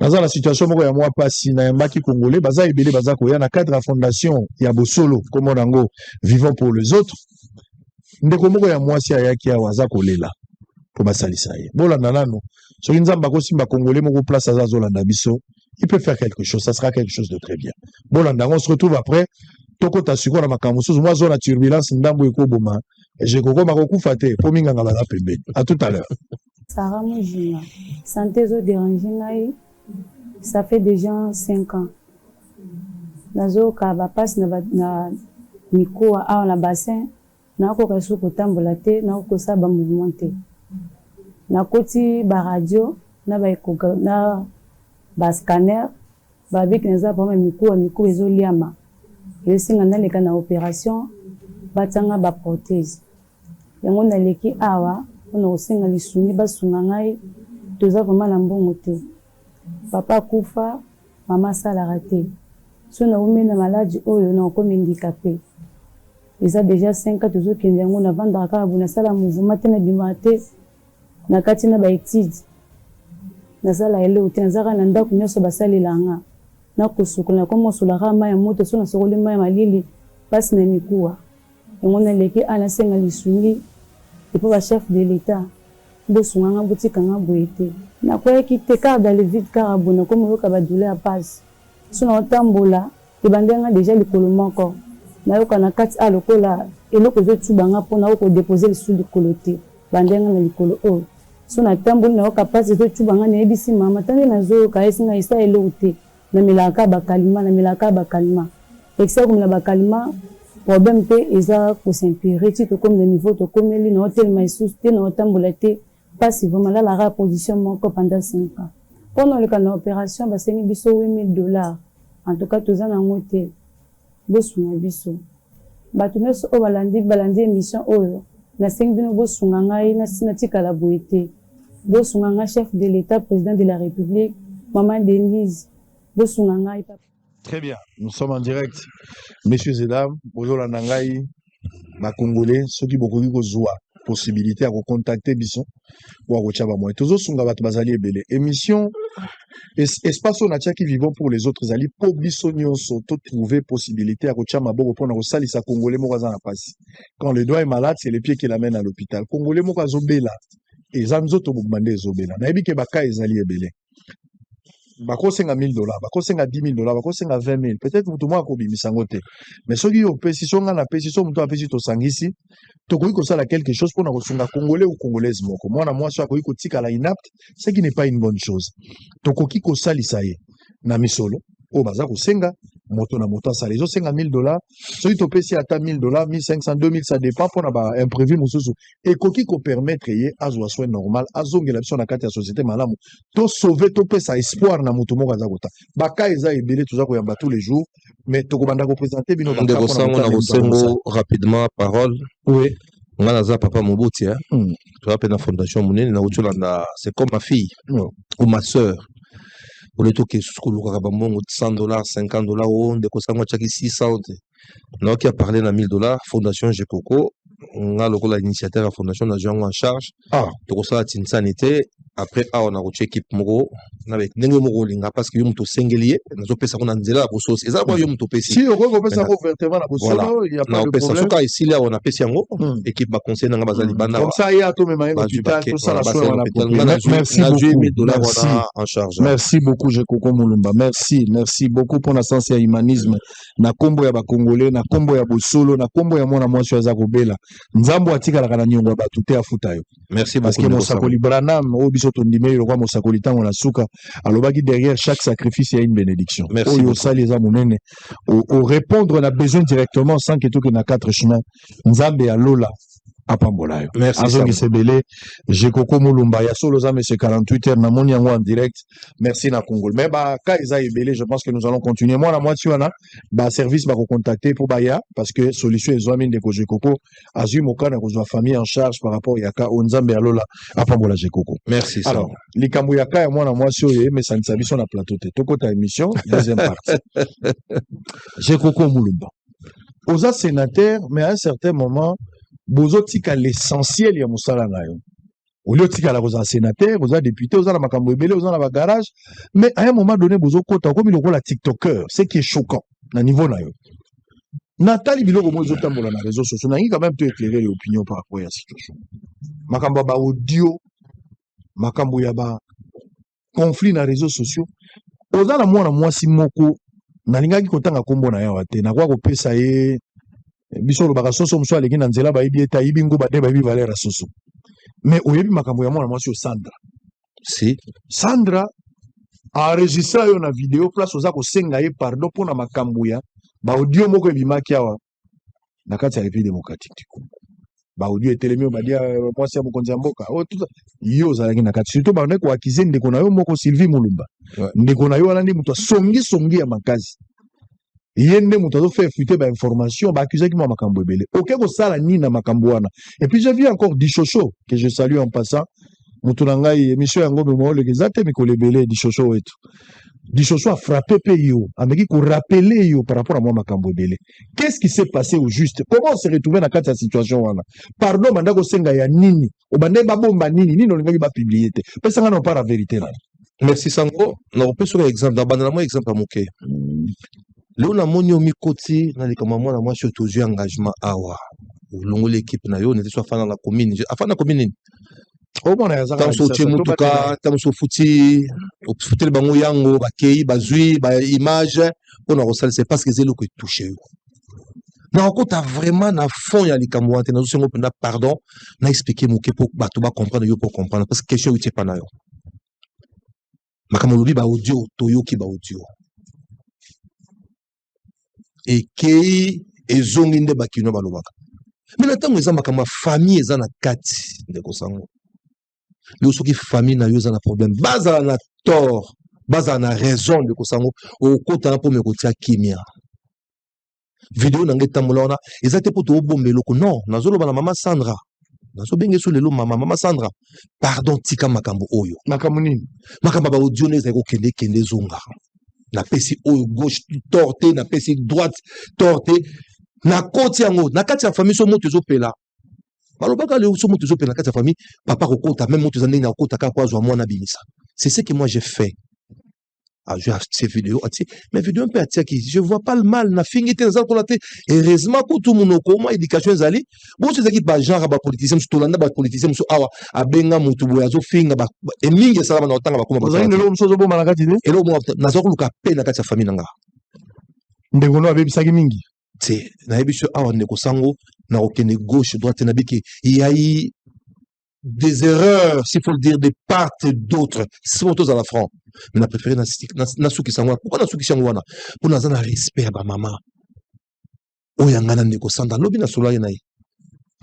Speaker 3: Dans la situation, moi, moi, pas si Naïmbaki Congolais, Baza Ebele, Baza Koya, na cadre de la fondation, il y a Bosolo, comme on a vivant pour les autres. Ndeko moko ya mwasi ayaki ya waza kolela pour basalisa ye. Bola nanano. So nzamba ko simba Congolais moko place azazo la biso. Il peut faire quelque chose, ça sera quelque chose de très bien. Bon, on se retrouve après. Toko Tasuko na makamusu, moi zone turbulence ndambo ekoboma. Et je koko makoku fate po minga ngala pembe. À tout à l'heure.
Speaker 5: Sarah Mujina, santé zo déranger ngai. Ça fait déjà 5 ans. Nazo ka ba passe na mikuwa awa na bassin nakoka su kotambola te nakokosala bamouvement te nakoti baradio na bascanner babiki naza pama mikuwa ezoliama ezosinga naleka na opération batianga baprotèse yango naleki awa mpona kosenga lisuni basunga ngai toza vraimen na mbongo te papa akufa mama asalaka te so nakomi na maladi oyo nakomi handicapé eza déjà 5 ans tozokende yango navandaka kaka boye nasala mouvement te nabimaka te na kati na baétude nasala eloko te nazaka na ndako nyonso basalelanga nakosukola nakomosolaka mai ya moto so nasokoli mai ya malili mpasi na mikuwa yango naleki nasenga lisungi epo bachef de l'état bosunganga botikanga boye te nakweyaki te kaka dans le vide kaka boye nakomoyoka badouleur ya pasi so naotambola ebandanga déjà likolo moko nayoka na kati lokola eloko ezotubanga mpona okodepose lisusu likolo te bandenga na likolo oyo so natamboli nayoka pasi ezotubanga nayebisi mama tande nazoyoka esinga esa eloko te namelaka bakalima ekisa komela bakalima problème te eza kosimpire ti tokomi na niveau tokomeli naotelema lisusu te naotambola te mpasi vraimen lalaka position moko pendant 5 ans mpona oleka na opération basengi biso $8000 en tout cas toza nango te bosunga biso bato nyonso oyo balandi émission oyo nasengi bino bosunga ngai natikala boye te bosunga ngai chef de l'état président de la république maman Denise bosunga ngai papa.
Speaker 3: Très bien, nous sommes en direct. Messieurs et dames, bonjour Nangai, ma Congolais, ceux qui beaucoup de possibilité à contacter Bisson pour avoir moi. Toujours sur la bazali ebele. Émission espace on a qui vivons pour les autres ali pour Bissonio surtout trouver possibilité à kochama bobo pour na sali sa Congolais mo na passe. Quand le doigt est malade, c'est les pieds qui l'amènent à l'hôpital. Congolais mo zobela et zanzo to bugmande zobela. Na ebi ke baka ezali ebele. Bakosenga $1000, bakosenga $10,000, bakosenga $20,000. Peut-être mutu mwa ko bimisango te. Mais soki yo pesi songa na pesi so mutu apesi to sangisi, to koyi ko sala quelque chose pour na kosunga congolais ou congolaise moko. Mwana mwasi akoyi ko tika la inapte, ce qui n'est pas une bonne chose. To koki ko salisa ye na misolo, o baza ko senga moto na moto sala zo senga $1000, soki to pesi ata $1000, $1,500, $2,000 ça dépend pour na ba imprévu mususu. Et koki ko permettre ye azwa soin normal, azongela biso na kati ya société malamu. To sauver to pesa espoir na moto moko aza kota. Baka eza ebele tuza ko yamba tous les jours, mais to ko banda ko présenter bino baka
Speaker 4: Sengo rapidement parole.
Speaker 3: Oui.
Speaker 4: On a papa Mobuti, hein. Tu as la fondation Mounine, c'est comme ma fille ou ma soeur. Pour le tout qui est $100, $50, on a 600. Donc, qui a parlé de $1000, Fondation Gekoko, on a l'initiateur de la Fondation National en charge. Donc, ça a une sanité. Après, on a une équipe Moro, avec Nengo Linga, parce que nous sommes singuliers, nous sommes pesés en Anzela, pour sauce. Et ça, nous sommes pesés.
Speaker 3: Si, on peut ça ouvertement, il y a pas de problème.
Speaker 4: Cas ici, là, on a pesé en haut, équipe va conseiller dans la base Alibana.
Speaker 3: Comme ça, il y a tout, mais l'hôpital, tout ça,
Speaker 4: merci beaucoup.
Speaker 3: Merci beaucoup, Gekoko Mulumba. Merci beaucoup pour la sens et humanisme. Na kombo ya ba Congolais, na kombo ya Bosolo, na kombo ya mwana mwasi ya Zakobela. Nzambo atika la kana nyongo ba tuté afuta yo.
Speaker 4: Merci
Speaker 3: parce que Mosakoli Branham, obiso tondime le roi Mosakoli tango na suka, alobaki derrière chaque sacrifice il y a une bénédiction.
Speaker 4: Merci.
Speaker 3: Oyo sali za munene. Au répondre na besoin directement sans que tout que na 4 chemins. Nzambe ya Lola apambolayo.
Speaker 4: Merci.
Speaker 3: Azongi sebele, Gekoko Mulumba ya solo za monsieur 48 heures na moni yango en direct. Merci na Congo. Mais ba ka eza ebele, je pense que nous allons continuer. Moi la moitié wana ba service ba ko contacter pour baya parce que solution ezwami ndeko Gekoko azui mokana ko zwa famille en charge par rapport yaka onzambe ya Lola apambola Gekoko.
Speaker 4: Merci.
Speaker 3: Alors, likambo yaka ya mwana moitié oye mais ça ne sabi son na plateau te. Toko ta émission deuxième partie. Gekoko Mulumba. Oza sénateur mais à un certain moment bozo tika l'essentiel ya musala na yo. Olio tika la koza sénateur, koza député, koza na makambo ebele, koza na ba garage, mais à un moment donné bozo kota comme il la TikToker, ce qui est choquant na niveau na yo. Nathalie biloko mo zo tambola na réseaux sociaux, na ngi quand même te éclairer les opinions par rapport à la situation. Makambo ba audio, makambo ya ba conflit na réseaux sociaux. Oza na mwana mwasi moko na lingaki kotanga kombo na yo ate, na kwa kopesa ye biso lobaka soso muso aleki na nzela bayibi eta yibi ngo bade bayibi valera soso mais oyebi makambo ya mwana mwasi Sandra
Speaker 4: si
Speaker 3: Sandra a enregistré yo na vidéo place oza kosenga ye pardon pona makambo ya ba audio moko ebimaki awa na kati ya République démocratique du Congo. Ba audio etelemi ba dia moi c'est mokonzi ya mboka. Oh tout ça. Yo zalaki na kati surtout ba ndeko akize ndeko na yo moko Sylvie Mulumba. Ndeko na yo wana ndi muto songi ya makazi. Yende muto azo faire fuiter ba information ba accuser ki mo makambo ebele. OK ko sala ni na makambo wana. Et puis j'ai vu encore Dichocho que je salue en passant. Muto na ngai émission yango be mo le gezate mi ko lebele Dichocho wetu. Dichocho a frappé Peyo, ameki ko rappeler yo par rapport à moi makambo ebele. Qu'est-ce qui s'est passé au juste? Comment on s'est retrouvé dans cette situation wana? Pardon mandako senga ya nini? Obande ba bomba nini? Nini on ngi ba publier te. Parce que on pas la vérité là.
Speaker 4: Merci Sango. Na repé sur exemple d'abandonner moi exemple à moké. Léo na moni o mikoti na likama mwana moi sur toujours engagement awa. Longo l'équipe na yo n'était soit fan dans la commune. Afin na commune.
Speaker 3: Oh bon ya
Speaker 4: zaka. Tanso mutuka, tanso futi le bango yango bakei bazui ba image on a ressali c'est parce que c'est le qui touché. Na okota vraiment na fond ya likambo ante na zo sengo penda pardon na expliquer moké pour bato ba comprendre yo pour comprendre parce que question uti pa na yo. Makamolobi ba audio toyoki ba audio. Et kei ezongi nde bakino balobaka. Mais na tango eza makambo famille eza na kati ndeko sango. Le soki famille na yo za na problème baza na tort baza na raison de kosango o kota na po me kotia kimia vidéo na ngeta molona ezate po to bombelo ko non nazolo bana mama Sandra nazo benge so lelo mama Sandra pardon tika makambo oyo
Speaker 3: makambo nini
Speaker 4: makambo ba audio ne za ko kende zonga na pesi oyo gauche torté na pesi droite torté na koti yango na kati ya famille so moto ezopela balobaka le so moto ezopela na kati ya famille papa kokota même moto ezandeni na kokota ka kwa zwa mwana bimisa c'est ce que moi j'ai fait ah je ces vidéos mais vidéo un peu atia qui je vois pas le mal na fingité na zako laté heureusement ko tout monoko moi éducation ezali bon c'est qui ba genre ba politicien to landa ba politicien so awa abenga mutu boya zo finga ba emingi sala na otanga ba kuma ba
Speaker 3: zali lelo msozo bo malakati ne
Speaker 4: elo mo na zako luka pe na kati ya famille nanga
Speaker 3: ndeko no abebisaki mingi
Speaker 4: c'est na ebiso awa ndeko sango na okene gauche droite na biki il y a eu des erreurs s'il faut le dire de part et d'autre c'est tous à la franc mais na préféré na suki sango pourquoi na suki sango wana pour na zana respect ba mama oyanga na ndeko sanda lobi na solo na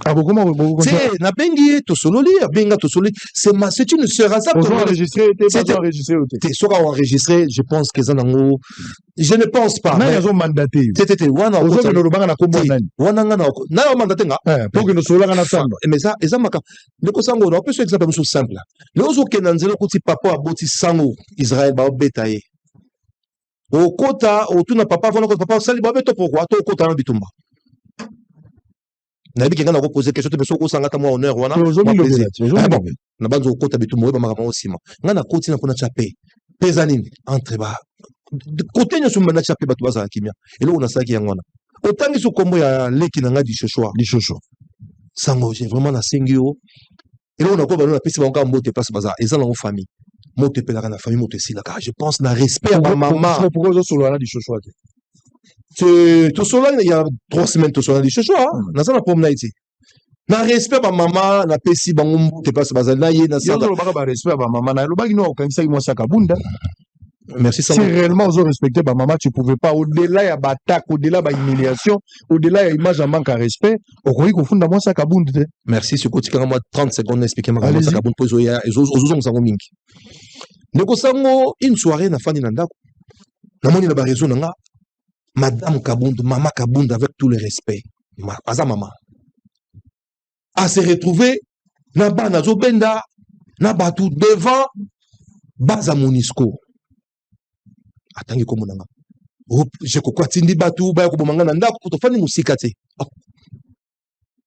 Speaker 3: ah comment
Speaker 4: c'est na bengi to sololi benga to sololi c'est une sœur ça
Speaker 3: pour enregistrer pas enregistrer
Speaker 4: sera enregistré je pense que zanango je ne pense pas
Speaker 3: mais ils ont mandaté
Speaker 4: c'était wana
Speaker 3: ozo no lobanga na kombo nani
Speaker 4: wana nga na mandaté nga
Speaker 3: pour que no solo nga na samba
Speaker 4: mais ça ezamaka ndeko sango na peut se exemple so simple le ozo kena nzelo kuti papa aboti sango Israël ba obetaye o kota o tuna papa vona ko papa sali ba beto pourquoi to kota na bitumba na bi kenga na ko poser question te beso ko sanga ta mo honneur wana na banzo kota bitumba ba makama osima nga na koti na pona chape pezanini entre ba côté nyo sumba na chape ba tubaza kimia elo na saki yango wana otangi su kombo ya leki na nga di chocho sango j'ai vraiment na singio elo na ko ba na pesi ba ngamba mbote place baza eza na famille moto pelaka na famille moto esila car je pense na respect à ma maman
Speaker 3: pourquoi zo solo na di chocho ate
Speaker 4: tout cela il y a 3 semaines tout cela di chocho na ça na promenade ici na respect ba mama na pesi bango mbote place baza na ye na ça
Speaker 3: yo ba respect ba mama na lo ba kino okangisa mo saka bunda
Speaker 4: merci
Speaker 3: si réellement vous respectez ba maman tu pouvais pas au-delà ya batak au-delà ba humiliation au-delà ya image en manque à respect okoki kofunda mo saka bunda
Speaker 4: merci ce côté quand moi 30 secondes expliquer ma comment saka bunda pozo ya ozo sango mingi ndeko sango une soirée na fani na ndako na moni na ba raison nga madame Kabund mama Kabund avec tout le respect aza maman a se retrouver na bana zo benda na batu devant baza Monisco atangi ko monanga je kokwa tindi batu ba ko bomanga na ndako to fani musika te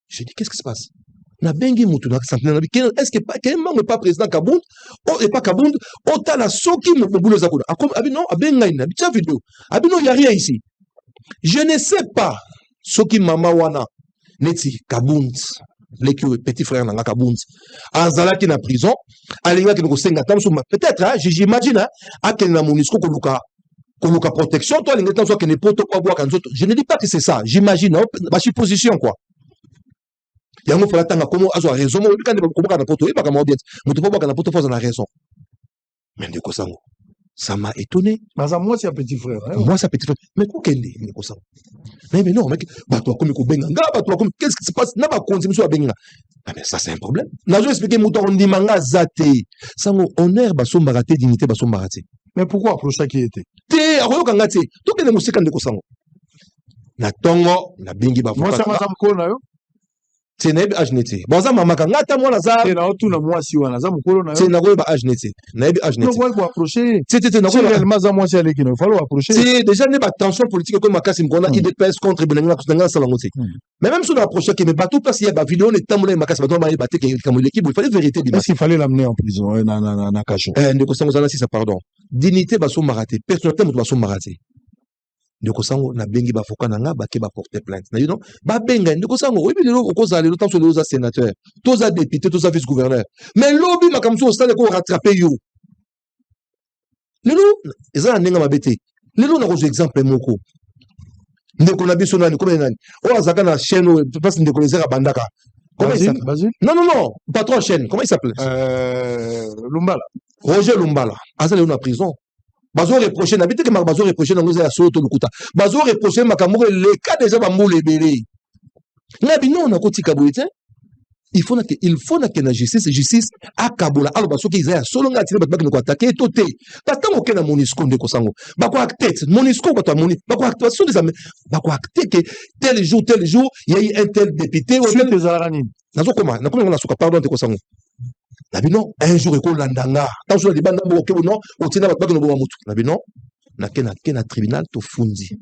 Speaker 4: je dis qu'est-ce qui se passe na bengi mutu na santina na bikena est-ce que pas quel membre pas président Kabund o et pas Kabund o ta la soki mo boulot zakuna abino abenga ina bicha vidéo abino y a rien ici je ne sais pas soki mama wana neti Kabund le petit frère nanga Kabund azalaki na prison alinga ki ko senga tamso peut-être j'imagine a ken na Monisco koluka protection toi alinga tamso ke ne poto kwa bwa kanzoto je ne dis pas que c'est ça j'imagine ba supposition quoi yango fala tanga komo azo raison mo bikande ko boka na poto e baka mo bien moto po boka na poto foza na raison mais ndeko sango Ça m'a étonné.
Speaker 3: Mais moi, c'est un petit frère. Hein?
Speaker 4: Moi, c'est un petit frère. Mais quoi qu'elle est, mais ça. Mais non, mais qu'est-ce qui se passe? N'a pas continué sur Benga. Ah, mais ça, c'est un problème. N'a pas expliqué, mouton, on dit manga zate. Ça, honneur, basso maraté, dignité, basso maraté.
Speaker 3: Mais pourquoi approcher qui était?
Speaker 4: Te, aroyo kangate. Tout est le musique de Kosango. Na tongo, na bingi ba.
Speaker 3: Moi, ça m'a zamko,
Speaker 4: c'est naïb ajnete. Bon ça mama kanga ta moi za.
Speaker 3: C'est là tout na moi si wana za mukolo na.
Speaker 4: C'est na go ba ajnete. Naïb ajnete.
Speaker 3: Non quoi approcher.
Speaker 4: C'est na go
Speaker 3: réellement za moi c'est aller qui ne faut approcher.
Speaker 4: C'est déjà n'est pas tension politique comme makasi mkona IDPS contre Benanga kusanga salangote. Mais même si on approche que mais bateau parce qu'il y a ba vidéo ne tamule makasi bateau ma batte que comme l'équipe il fallait vérité
Speaker 3: parce qu'il fallait l'amener en prison na cacho.
Speaker 4: Ne kosango za si ça pardon. Dignité ba so maraté. Personnalité ba so maraté. Ndeko sango na bengi ba foka nanga ba ke ba porter plainte na you know ba benga ndeko sango oui lelo okoza lelo tant sur les sénateurs tous les députés tous les vice gouverneurs mais lobby makamso au stade ko rattraper yo lelo eza ndenga mabete lelo na ko exemple moko ndeko na biso nani comme nani o azaka na chaîne parce ndeko lezera bandaka comment il s'appelle non patron chaîne comment il s'appelle
Speaker 3: Lumbala
Speaker 4: Roger Lumbala azali na prison. Bazo reproché n'habite que bazo reproché dans les assos to lukuta bazo reproché makambo le cas déjà ba moule belé na bino na kotika boyete il faut que la justice a kabola alors baso ki za solo nga tire batba ko attaquer toté parce que okena monisco ndeko sango ba ko acte monisco ba to moni ba ko acte so des ba ko acte que tel jour il y a eu un tel député
Speaker 3: ou tel zarani
Speaker 4: nazo comment na comment na suka pardon ndeko sango Nabino, un jour, il landanga. Tant que les bandes n'ont pas non, on tient à la Nabino, na kena tribunal to fundi.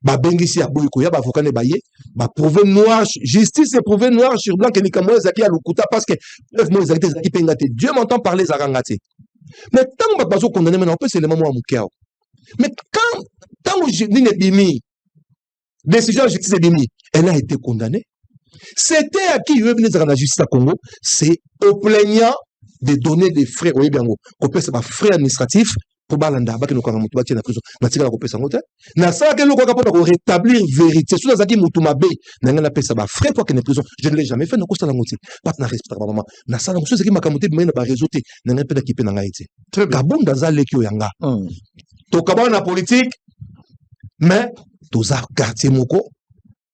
Speaker 4: Ba bengisi aboyiko ya ba avocat ne baye, ba prouver noir, justice est prouver noir sur blanc que Nikamwe Zaki a lukuta parce que bref moi Zaki Zaki pengate. Dieu m'entend parler zarangate. Mais tant que bazo condamné maintenant on peut c'est le moment à mukao. Mais tant que Nine Bimi, décision de justice Bimi, elle a été condamnée. C'était à qui veut venir dans la justice à Congo, c'est au plaignant de donner des frais au Ebiango. Qu'on peut faire frais administratifs pour balanda, parce que nous avons été en prison. Nous avons été en prison. Nous avons rétablir vérité. Si nous avons été nous avons fait frais pour qu'il y ait prison. Je ne l'ai jamais fait. Nous avons été pas de respect. Nous avons fait des choses qui ont réseauté. Nous avons fait équiper dans l'Haïti. Gabon dans un lekio yanga. To kabana na politique, mais tous à quartier moko.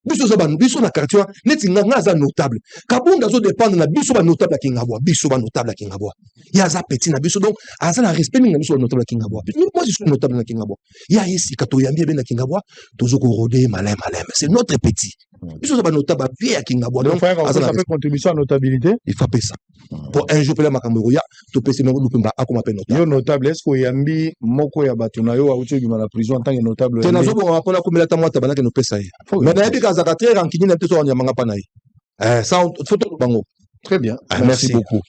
Speaker 4: Biso za banu biso na quartier neti nga za notable kabunda zo dépendre na biso ba notable ya Kingabwa biso ba notable ya Kingabwa ya za petit na biso donc aza na respect minga biso notable ya Kingabwa moi je suis notable na Kingabwa ya ici kato yambi na Kingabwa tozo ko roder malin c'est notre petit biso za ba notable bien ya Kingabwa donc
Speaker 3: ça fait contribution à notabilité
Speaker 4: il faut payer ça pour un jour pela makambo ya to pese na lupimba akoma pe notable
Speaker 3: yo notable est-ce que yambi moko ya batuna yo aucho ki na prison en tant que notable
Speaker 4: te nazo ko apona ko mela tamwa tabana ke no pesa ya mais na ebi kazaka très rankini na teso nyamanga panayi ça photo bango.
Speaker 3: Très bien.
Speaker 4: Merci beaucoup.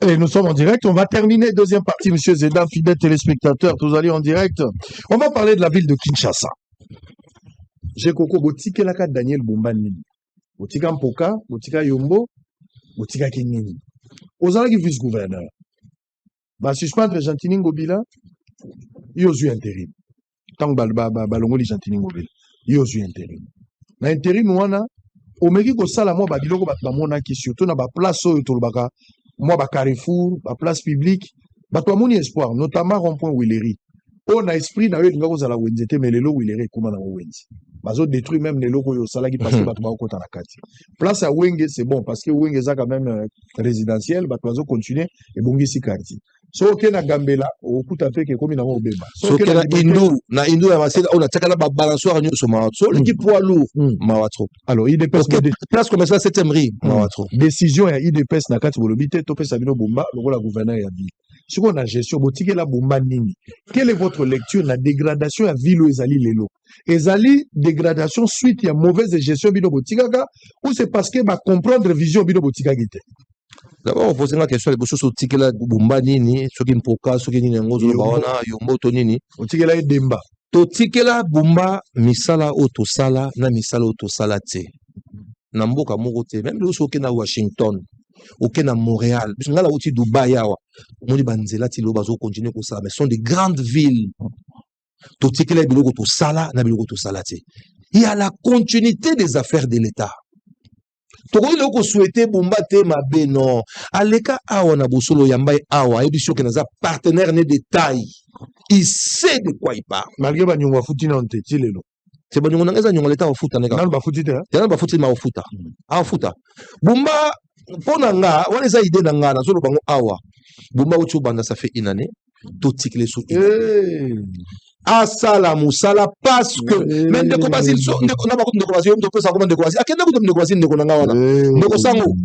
Speaker 3: Et nous sommes en direct. On va terminer deuxième partie, Monsieur Zeda, fidèles téléspectateurs. Tous allez en direct. On va parler de la ville de Kinshasa. J'ai Koko Botika la carte Daniel Bombani. Botika Mpoka, Botika Yombo, Botika Kenyini. Aux qui vice-gouverneur. Bah, suspendre Gentini Ngobila, Yosu intérim. Tant que Balongoli Gentini Ngobila, Yosu intérim. Na intérim, ouana, omeki kosala mwa babiloko bato bamonaki surtout na baplace oyo tolobaka mwa bacarrefour baplace publique bato bamoni espoir notamment rond-point Willery oyo na esprit na yo elinga kozala wenze te mais lelo Willery ekóma na wenze bazodétruire même leloko oyo osalaki parce que bato bakokota na kati place ya Wenge c'est bon parce que Wenge eza quand même résidentiel bato bazocontinue ebongisi quartier so oke na Gambela okuta mpe ke ekomi nango obeba
Speaker 4: so oke na Indu ya masela oyo natiakala babalansoire nyonso mawa so leki poids lourd mawa trop
Speaker 3: alors IDPS
Speaker 4: place commerciale 7e rue mawa trop
Speaker 3: décision ya IDPS na kati bolobi te topesa bino bomba lokola gouverneur ya ville sikoyo na gestion botikela bomba nini quelle est votre lecture na dégradation ya ville ezali lelo ezali dégradation suite ya mauvaise gestion bino botikaka ou c'est parce que ba comprendre vision bino botikaki te.
Speaker 4: D'abord, on pose une question, les choses au tikela bomba nini, ce qui mpoka, ce qui n'engo zo baona, yombo to nini.
Speaker 3: Au tikela demba.
Speaker 4: To tikela bomba misala auto sala na misala auto sala te. Na mboka moko te, même lorsque oke na Washington, oke na Montréal, parce que ngala oti Dubai yawa, moni banzela ti lo bazo continuer ko sala, mais sont des grandes villes. To tikela biloko to sala na biloko to sala te. Il y a la continuité des affaires de l'État. Tokoli loko souhaiter bomba te mabe non aleka awa na bosolo yamba awa ebisio ke naza partenaire ne de taille il sait de quoi il parle.
Speaker 3: Malgré Banyonga Foutina on te tilelo.
Speaker 4: C'est bon, on a l'état au foot.
Speaker 3: Nan ba foutite.
Speaker 4: Yana ba foot ma au foot. Ah foot. Bumba pona nga, wana za idée na nga na zolo bango awa. Bumba uchu banda ça fait une année. Tout tikle sou. Asala musala parce que même de Kobasil ndeko na ba ko ndeko Kobasil ndeko sa ko ndeko Kobasil. Akenda ko ndeko Kobasil ndeko na nga wana. Ndeko sango.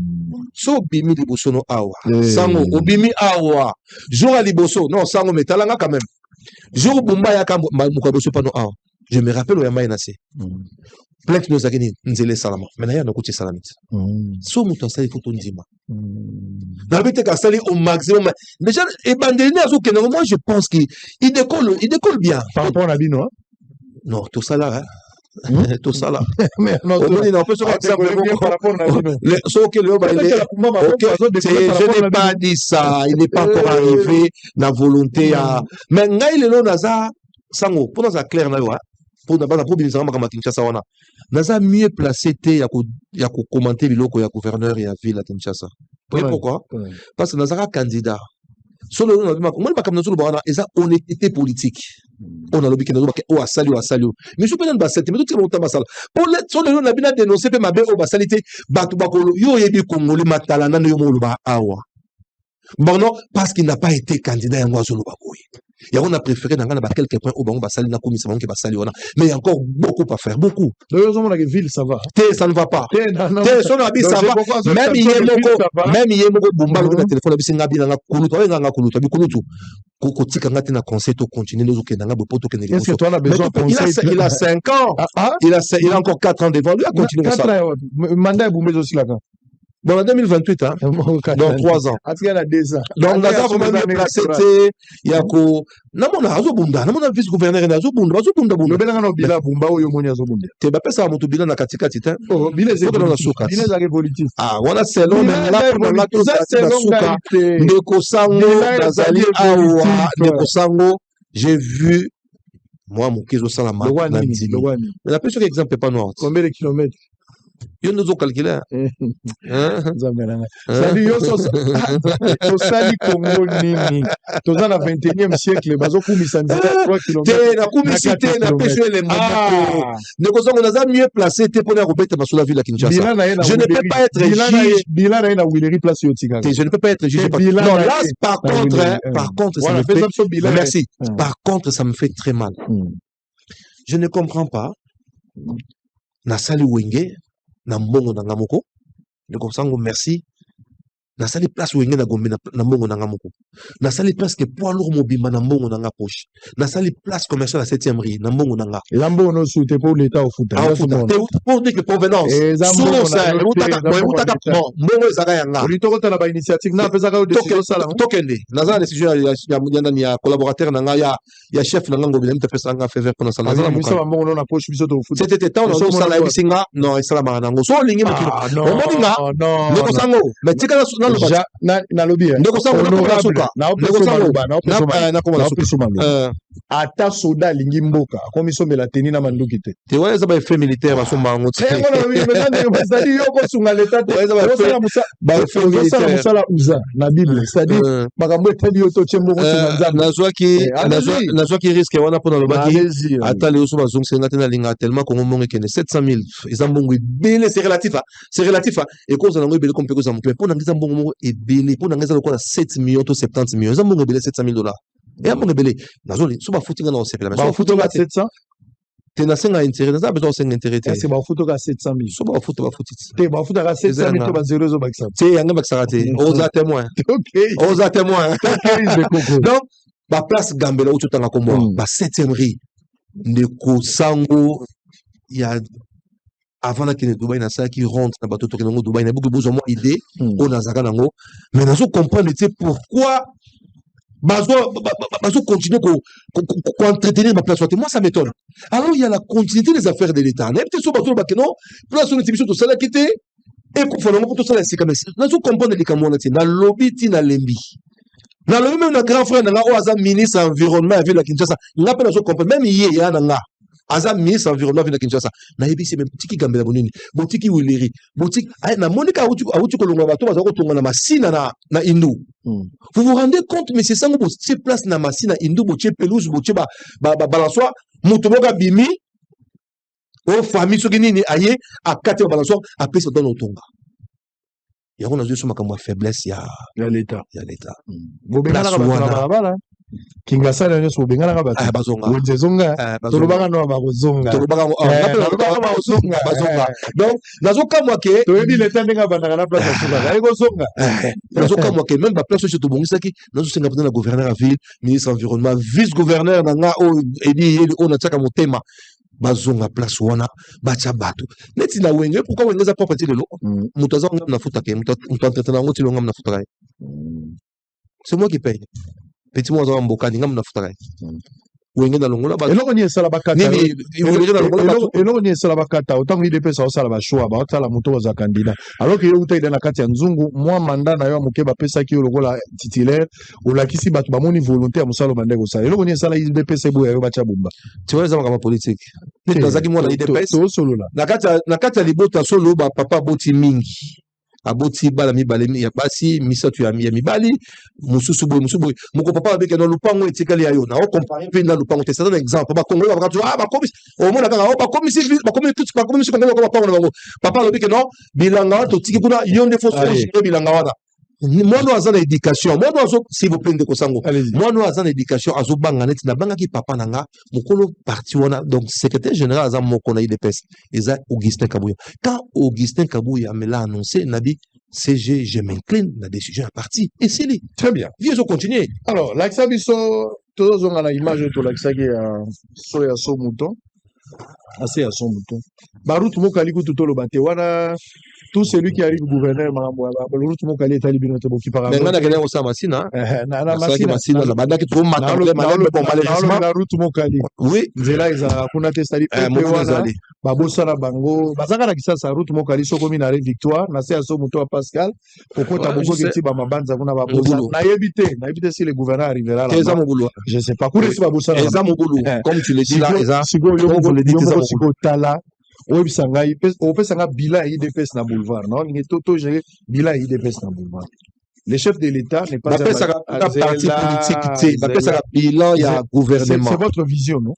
Speaker 4: So bimi liboso no awa. Sango obimi awa. Jour à liboso. Non sango metalanga quand même. Jour Bumba ya ka mukaboso pa no awa. Je me rappelle où il y a Maïnassé. Plein de nos agénies, Nzele Salama. Mais il y a un côté Salamit. So mouton ça, il faut tout dire. N'habite qu'à salir au maximum. Déjà, et Bandelina, moi je pense qu'il décolle bien.
Speaker 3: Par rapport à Nabino, hein?
Speaker 4: Non, tout ça là, hein? Tout ça là.
Speaker 3: Mais non,
Speaker 4: on peut se faire par rapport à Nabino. Je n'ai pas dit ça. Il n'est pas encore arrivé. La volonté à. Mais Ngaï le Naza, Sango, pour nous clair, pour nous mobiliser ma Kinshasa wana. Naza mieux placé té ya ko commenter biloko ya gouverneur ya ville à Kinshasa. Vous voyez pourquoi? Parce que Naza candidat. Sur le nom moi pas comme nous le bana, eza honnêteté politique. On a l'objet que nous o asali. Mais je peux pas basalité, mais tout le monde basala. Pour le sur le nom la bina dénoncer pe mabe o basalité batu bakolo yo yebi Congolais matala na yo mo ba awa. Bon non, parce qu'il n'a pas été candidat à Ngwazolo Bakoui. Et on a préféré dans quelques points au Bango Bassali, na commission qui Bassali. Mais il y a encore beaucoup à faire, beaucoup.
Speaker 3: D'ailleurs, la ville, ça va.
Speaker 4: Ça ne va pas. Son habit, ça va. Même il y a beaucoup de bombards de téléphone, il y a des Est-ce
Speaker 3: que toi, on a besoin de conseils?
Speaker 4: Il a 5 ans. Il a encore 4 ans devant lui à continuer ça.
Speaker 3: Mandat Boumé aussi là-bas.
Speaker 4: Bon, en 2028, hein, dans 3 ans.
Speaker 3: Donc,
Speaker 4: on a vraiment mieux placé, il y a quoi? Non, on a Azobunda, non, on a vice-gouverneur, on a Azobunda.
Speaker 3: Le Bénin, Bila Bumba, ou Yomoni Azobunda.
Speaker 4: Tu vas pas ça à mon Bila, na Katika, Titan.
Speaker 3: Oh, Bila, c'est politique.
Speaker 4: Ah, on a selon, mais là, on a tout ça, c'est la souka. Neko Sango, Nazali, Awa, Neko Sango, j'ai vu, moi, mon Kézo Salama, Nandini. Mais la personne, exemple, pas noir.
Speaker 3: Combien de kilomètres?
Speaker 4: Il y a nous autres calculés.
Speaker 3: C'est-à-dire, au Sali Congo Nini, dans le 21e siècle, bazo Koumissanzi, 3 km.
Speaker 4: La comicité, la pêche, les moments. Nous sommes mieux placés pour la roubette sur la ville à Kinshasa. Je ne peux pas être juge.
Speaker 3: Bilan a une Willery place au Tiga.
Speaker 4: Je ne peux pas être juge. Non, là, par contre, ça me fait. Merci. Par contre, ça me fait très mal. Je ne comprends pas. Nasali Wenge. Na mbongo na ngamoko de kosango merci na sali place wenge na gombe na mbongo na ngamoko na sali place que poids lourd mobimba na mbongo na nga poche na sali place commerciale à 7e rue na mbongo na nga
Speaker 3: lambo no soute pour l'état au foot
Speaker 4: pour dire que provenance solo ça mbongo ezaka yanga
Speaker 3: ulitoko tala ba initiative na pesa ka décision sala
Speaker 4: tokende na za décision ya collaborateur na nga ya chef na nga ngobela mta pesa nga faveur pour na sala
Speaker 3: na mbongo na poche biso to foot
Speaker 4: c'était temps na sala bisinga non esala manango so lingi mokilo omoninga ndeko sango mais tika
Speaker 3: na lobby
Speaker 4: ndeko sango na suka ndeko sango na komona suka
Speaker 3: ata soda lingi mboka akomi somela teni na manduki te
Speaker 4: te wana eza ba effet militaire basomba ngo te
Speaker 3: c'est-à-dire yoko sunga l'état te ba effet musala uza na bible c'est-à-dire makambo etali yo to tshembo ko sunga nzambe
Speaker 4: nazwaki risque wana pona lobaki ata leo so bazongsenga te na linga tellement kongo mbongo ekende 700 000 eza mbongo ebele c'est relatif et cause nango ebele comme peko za moto pona ngiza mbongo moko ebele pona ngiza lokola 7 millions to 70 millions eza mbongo ebele 700 000 $. Et à mon belé, nazoli, so ba footing na osepela, mais so
Speaker 3: footing à 700.
Speaker 4: Te na senga intérêt, na besoin senga intérêt.
Speaker 3: C'est ba footing à 700 000.
Speaker 4: So ba footing.
Speaker 3: Te ba footing à 700 000 to ba zéro zo baksa.
Speaker 4: Te yanga baksarate, oza témoin.
Speaker 3: OK.
Speaker 4: Oza témoin. Donc, ba place Gambela ou tout en kombo, ba 7e rue de Kosango, il y a avant la kine Dubaï na ça qui rentre na bateau tokingo Dubaï na beaucoup besoin idée on a zaka nango mais nazo comprendre tu sais pourquoi bazo continuer entretenir ma place. Moi, ça m'étonne. Alors, il y a la continuité des affaires de l'État. Peut-être sur bateau, non, place sur l'émission de ça, qui était, et qu'on fait pour tout ça, c'est comme ça. Nous comprenons les camoins, na lobby, na lembi. Na lobby, même, na grand frère, na oaza ministre environnement, avec la Kinshasa. N'a pas nous comprendre. Même hier, il y a un aza ministre environnement vina Kinshasa na yebi c'est même tiki gambela bonini botiki wileri botiki na monika auti kolonga bato baza kotonga na masina na Indu. Vous vous rendez compte mais c'est ça ngo botie place na masina Indu botie pelouse botie ba balançoire moto boka bimi o famille soki nini aye akate ba balançoire apesa dans otonga. Ya on a juste makamwa faiblesse ya
Speaker 3: l'état.
Speaker 4: Ya l'état.
Speaker 3: Bobengana ka balabala. Kingasala nyonso bobengana ka bato.
Speaker 4: Bazonga.
Speaker 3: Wenzezonga. Tolobaka no bakozonga.
Speaker 4: Tolobaka bazonga. Donc nazokamwa ke
Speaker 3: toyebi l'état ndenga bandaka na place ya suka. Ayi kozonga.
Speaker 4: Nazokamwa ke même ba place chez tobongisaki nazosenga peut-être na gouverneur à ville, ministre environnement, vice-gouverneur na o edi on a tsaka motema. Bazonga place wana bacha bato neti na wenge pourquoi wenge za propre ti lelo muto za ngam na futa ke muto entretena ngoti lo ngam na futa c'est moi qui paye petit moi za mboka ngam na futa wenge na longola ba
Speaker 3: eloko ni esala bakata
Speaker 4: nini wenge na longola
Speaker 3: eloko ni esala bakata autant il dépesa osala ba choix ba otala muto wa za candidat alors que yo utaida na kati ya nzungu moi mandat na yo moke ba pesa ki lokola titulaire olakisi bato bamoni volonté ya musalo bande ko sala eloko ni esala il dépesa boya yo bacha bomba
Speaker 4: tu vois ça kama politique neti nazaki mwana IDPS
Speaker 3: to solo la
Speaker 4: na kati ya libota solo ba papa boti mingi aboti bala mibale ya basi misatu ya mibali mususu boy moko papa abeke na lupango etikali ya yo na o comparer pe na lupango c'est un exemple ba kongo ba katu ba komi o mona kanga o ba komi civil ba komi tout ba komi kongo ba pango na bango papa abeke no bilanga to tiki kuna yonde fo so bilanga wana moi nous avons l'éducation moi nous s'il vous plaît de kosango moi nous avons l'éducation azo banga net na banga ki papa nanga mokolo parti wana donc secrétaire général azam moko na IDPS eza Augustin Kabuya quand Augustin Kabuya me l'a annoncé nabi CG je m'incline la décision à parti et c'est lui
Speaker 3: très bien
Speaker 4: viens continuer
Speaker 3: alors l'accès biso tous on a la image to l'accès qui soya so mouton assez à son mouton barout mokali ku tutolo bate wana tout celui qui arrive gouverneur mambo barout mokali etali bino te boki par
Speaker 4: mais ngana kele osa masina
Speaker 3: na masina
Speaker 4: la badaki to matamble malebe bon malheureusement
Speaker 3: barout mokali
Speaker 4: oui
Speaker 3: nzela ezala kuna te stadi pe wana babosala bango bazaka na kisasa route mokali soko mina re victoire na se aso mouton à Pascal kokota boko kiti ba mabanza kuna babosa na yebite si le gouverneur arrivera là je sais pas kuna si babosala
Speaker 4: eza mogulu comme tu le dis là eza
Speaker 3: siko tala oyebisa ngai opesa nga bilan ya IDPS na boulevard non nge to gérer bilan ya IDPS na boulevard le chef de l'État n'est pas
Speaker 4: un parti politique bapesa bilan ya gouvernement
Speaker 3: c'est votre vision non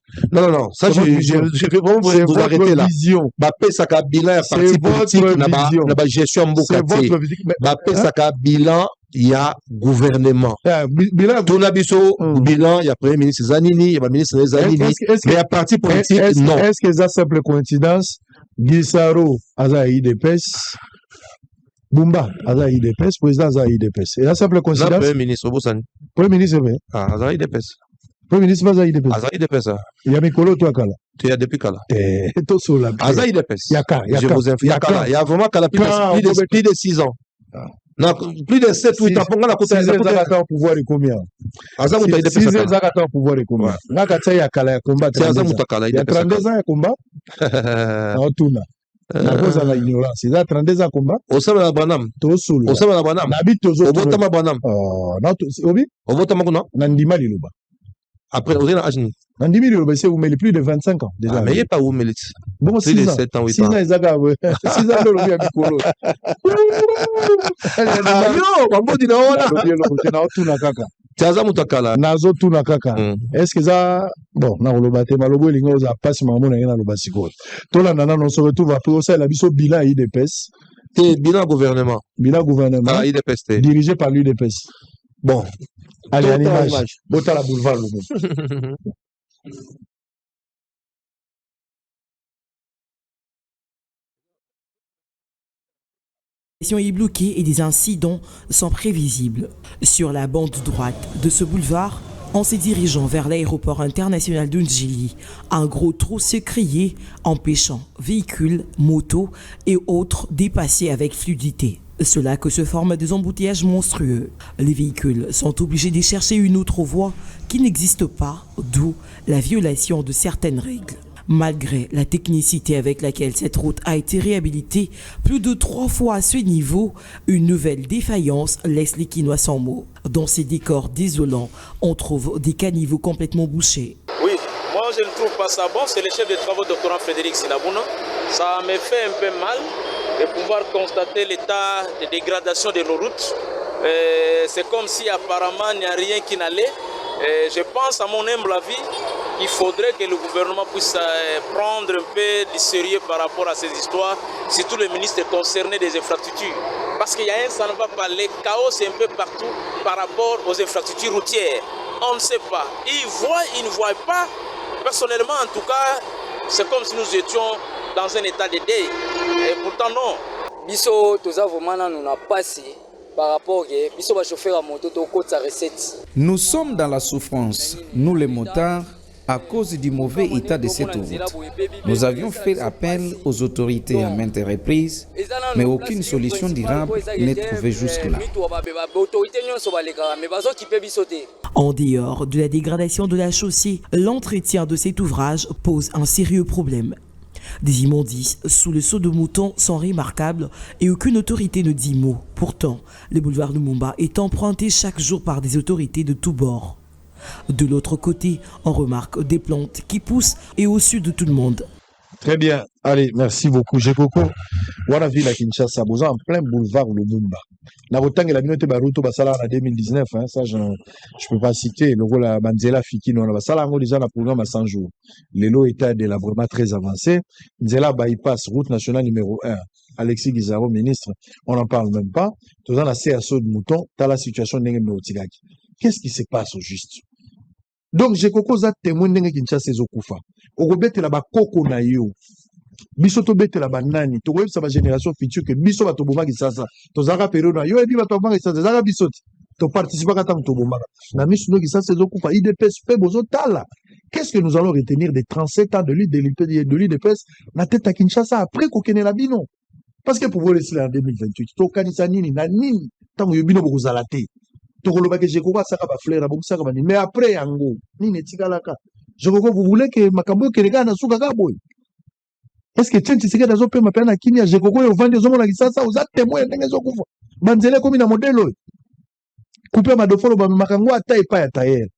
Speaker 4: non ça je vais vraiment vous arrêter là bapesa bilan ya parti politique na ba gestion mboka bapesa bilan il y a gouvernement bilan biso bilan il y a premier ministre Zanini il y a ministre Zanini mais à parti politique non
Speaker 3: est-ce que c'est simple coïncidence Gisaro aza IDPS Bumba aza IDPS président aza IDPS et la simple coïncidence
Speaker 4: premier ministre Bosani
Speaker 3: premier ministre
Speaker 4: aza IDPS
Speaker 3: premier ministre aza IDPS
Speaker 4: aza IDPS
Speaker 3: il y a Mikolo toi kala
Speaker 4: tu as depuis kala
Speaker 3: to sola
Speaker 4: aza IDPS
Speaker 3: yaka
Speaker 4: je vous informe il y a vraiment kala plus de 6 ans na plus de 7 8 ans ponga na kota
Speaker 3: za pouvoir de combien
Speaker 4: aza muta IDPS
Speaker 3: 6 ans za pouvoir de combien ngaka tsa ya kala ya combat
Speaker 4: aza muta kala
Speaker 3: IDPS 32 ans ya combat na otuna na cause la ignorance il a 32 ans combat
Speaker 4: osama na banam
Speaker 3: to solo
Speaker 4: osama na banam
Speaker 3: na bitozo
Speaker 4: obotama banam
Speaker 3: na obi
Speaker 4: obotama kuna
Speaker 3: na ndima liloba
Speaker 4: après osena ajni
Speaker 3: na ndimi liloba c'est où mais plus de 25 ans déjà
Speaker 4: mais il pas où mais
Speaker 3: bon 6 ans
Speaker 4: 7 ans 8
Speaker 3: 6 ans ezaka 6 ans lo ya bikolo
Speaker 4: yo bambodi na ona
Speaker 3: na otuna kaka
Speaker 4: tiaza mutakala
Speaker 3: nazo tuna kaka est-ce que ça bon na loba te malobo lingo za passe maman na loba siko to la nana non se retrouve après au sein la biso bilan IDPS
Speaker 4: et bilan gouvernement
Speaker 3: IDPS dirigé par l'UDPS bon allez à l'image bota la boulevard le
Speaker 6: est bloquée et des incidents sont prévisibles. Sur la bande droite de ce boulevard, en se dirigeant vers l'aéroport international de Ndjili, un gros trou s'est créé, empêchant véhicules, motos et autres dépasser avec fluidité. Cela que se forment des embouteillages monstrueux. Les véhicules sont obligés de chercher une autre voie qui n'existe pas, d'où la violation de certaines règles. Malgré la technicité avec laquelle cette route a été réhabilitée, plus de 3 fois à ce niveau, une nouvelle défaillance laisse les Quinois sans mots. Dans ces décors désolants, on trouve des caniveaux complètement bouchés.
Speaker 7: Oui, moi Moi, je ne trouve pas ça bon. C'est le chef de travaux, doctorant Frédéric Sinabouna. Ça me fait un peu mal de pouvoir constater l'état de dégradation de nos routes. C'est comme si apparemment il n'y a rien qui n'allait. Je pense, à mon humble avis, qu'il faudrait que le gouvernement puisse prendre un peu du sérieux par rapport à ces histoires, surtout le ministre concerné des infrastructures. Parce qu'il y a ça ne va pas. Le chaos est un peu partout par rapport aux infrastructures routières. On ne sait pas. Ils voient, ils ne voient pas. Personnellement, en tout cas, c'est comme si nous étions dans un état de deuil. Et pourtant, non.
Speaker 8: Biso, tous vraiment, nous n'avons pas si. Par rapport à biso va chauffeur à moto to sa recette.
Speaker 9: Nous sommes dans la souffrance, nous les motards, à cause du mauvais état de cette route. Nous avions fait appel aux autorités à maintes reprises, mais aucune solution durable n'est trouvée jusque-là.
Speaker 6: En dehors de la dégradation de la chaussée, l'entretien de cet ouvrage pose un sérieux problème. Des immondices sous le sceau de mouton sont remarquables et aucune autorité ne dit mot. Pourtant, le boulevard Lumumba est emprunté chaque jour par des autorités de tous bords. De l'autre côté, on remarque des plantes qui poussent et au sud de tout le monde.
Speaker 3: Très bien. Allez, merci beaucoup. J'ai Coco. Wana ville à Kinshasa, en plein boulevard Lumumba. Na rotang la minote baruto basala en 2019, hein, ça je peux pas citer. Le rôle à Manzela Fikino, on basala en déjà le programme à 100 jours. L'élo était de la vraiment très avancé. Nzela bypass route nationale numéro 1. Alexis Guizaro, ministre, on n'en parle même pas. Tout dans la CSO de Mouton, dans la situation de Tigaki. Qu'est-ce qui se passe au juste? Donc, j'ai Coco za témoin de Kinshasa Zokufa. Orobete la ba koko na yo. Biso to bete la banani to web sa ba génération future que biso ba to bomba kisasa to zaka période na yo ebi ba to bomba kisasa zaka biso to participer ka tam to bomba na misu no kisasa zokufa IDPS pe bozo tala. Qu'est-ce que nous allons retenir des 37 ans de l'IDPS na tête à Kinshasa après ko kene la bino? Parce que pour vous laisser en 2028 to kanisa nini na nini tango yo bino boko zalate to koloba que je ko saka ba fleur na bokisa ka bani mais après yango nini tikalaka je crois que vous voulez que makambo ke rega na suka ka boy. Est-ce que Tchenchi Sika dazo pe mapena kini ya jekoko yo vandi zo mona kisasa uza témoin ndenge zo kufa banzele komi na modelo couper ma dofolo ba makango ata epa ya tayer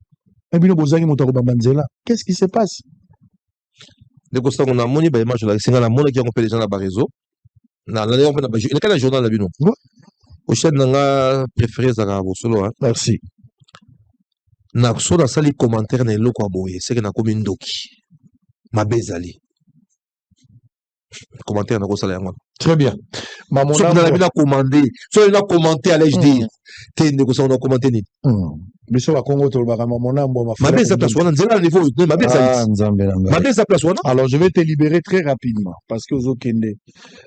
Speaker 3: ebino bozangi moto ko banzela qu'est-ce qui se passe
Speaker 4: de ko sango na moni ba image la singa na mona ki on peut les gens na ba réseau na on peut na ba le kana journal la bino au chaîne nga préféré za ka bosolo hein
Speaker 3: merci
Speaker 4: na so na sali commentaire na eloko aboye c'est que na komi ndoki mabezali commentaire na kosala yango
Speaker 3: très bien
Speaker 4: maman so na bina commander so na commenter à l'HD te ndeko so na commenter ni
Speaker 3: biso ba Congo to ba maman nambo ma
Speaker 4: frère mabeza place wana nzela niveau mabeza mabeza place wana.
Speaker 3: Alors je vais te libérer très rapidement parce que ozokende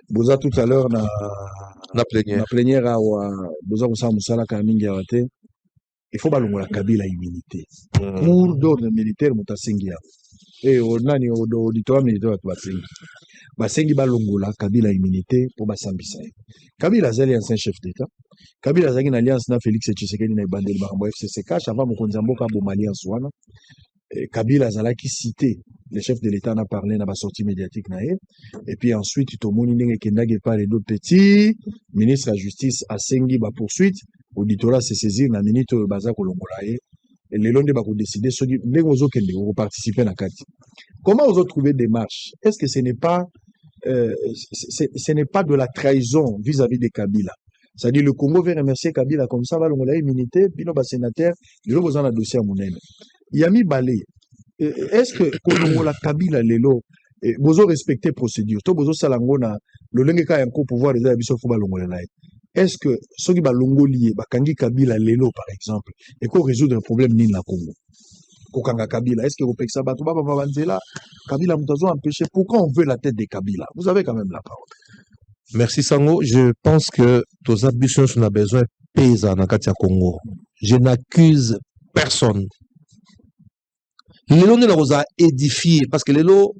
Speaker 3: boza tout à l'heure na plénière awa boza ko sa musala ka mingi ya te il faut balongola Kabila immunité pour d'ordre militaire mutasengi ya et onani auditoire militaire to basengi basengi balongola Kabila immunité pour basambisa Kabila azali ancien chef d'état Kabila azali na alliance na Félix Tshisekedi na bandeli ba FCC cash avant mokonzi mboka bo alliance wana Kabila azalaki cité le chef de l'état n'a parlé na ba sortie médiatique na et puis ensuite to moni ndenge kendage par les d'autres petits ministre de la justice asengi ba poursuite auditorat se saisir na minute baza kolongola et les londres va décider ce qui vont participer à kati. Comment vous trouver des marches? Est-ce que ce n'est pas de la trahison vis-à-vis de Kabila? C'est-à-dire le Congo veut remercier Kabila comme ça va l'ongolais immunité puis nos sénateurs ils ont besoin d'un dossier à mon aile. Yami Balé est-ce que quand la Kabila lelo vous respecter procédure to bozo salangona le lenge ka yanko pouvoir des abiso fo balongolais là. Est-ce que ceux qui ba longolier ba kangi Kabila lelo par exemple et qu'on résoudre un problème ni la Congo kokanga Kabila est-ce que vous peksa ba to ba banzela Kabila mutazo empêcher pourquoi on veut la tête de Kabila? Vous avez quand même la parole.
Speaker 4: Merci Sango, je pense que tous ambitions on a besoin paysans dans Katia Congo. Je n'accuse personne. L'élo ne nous a édifié parce que l'élo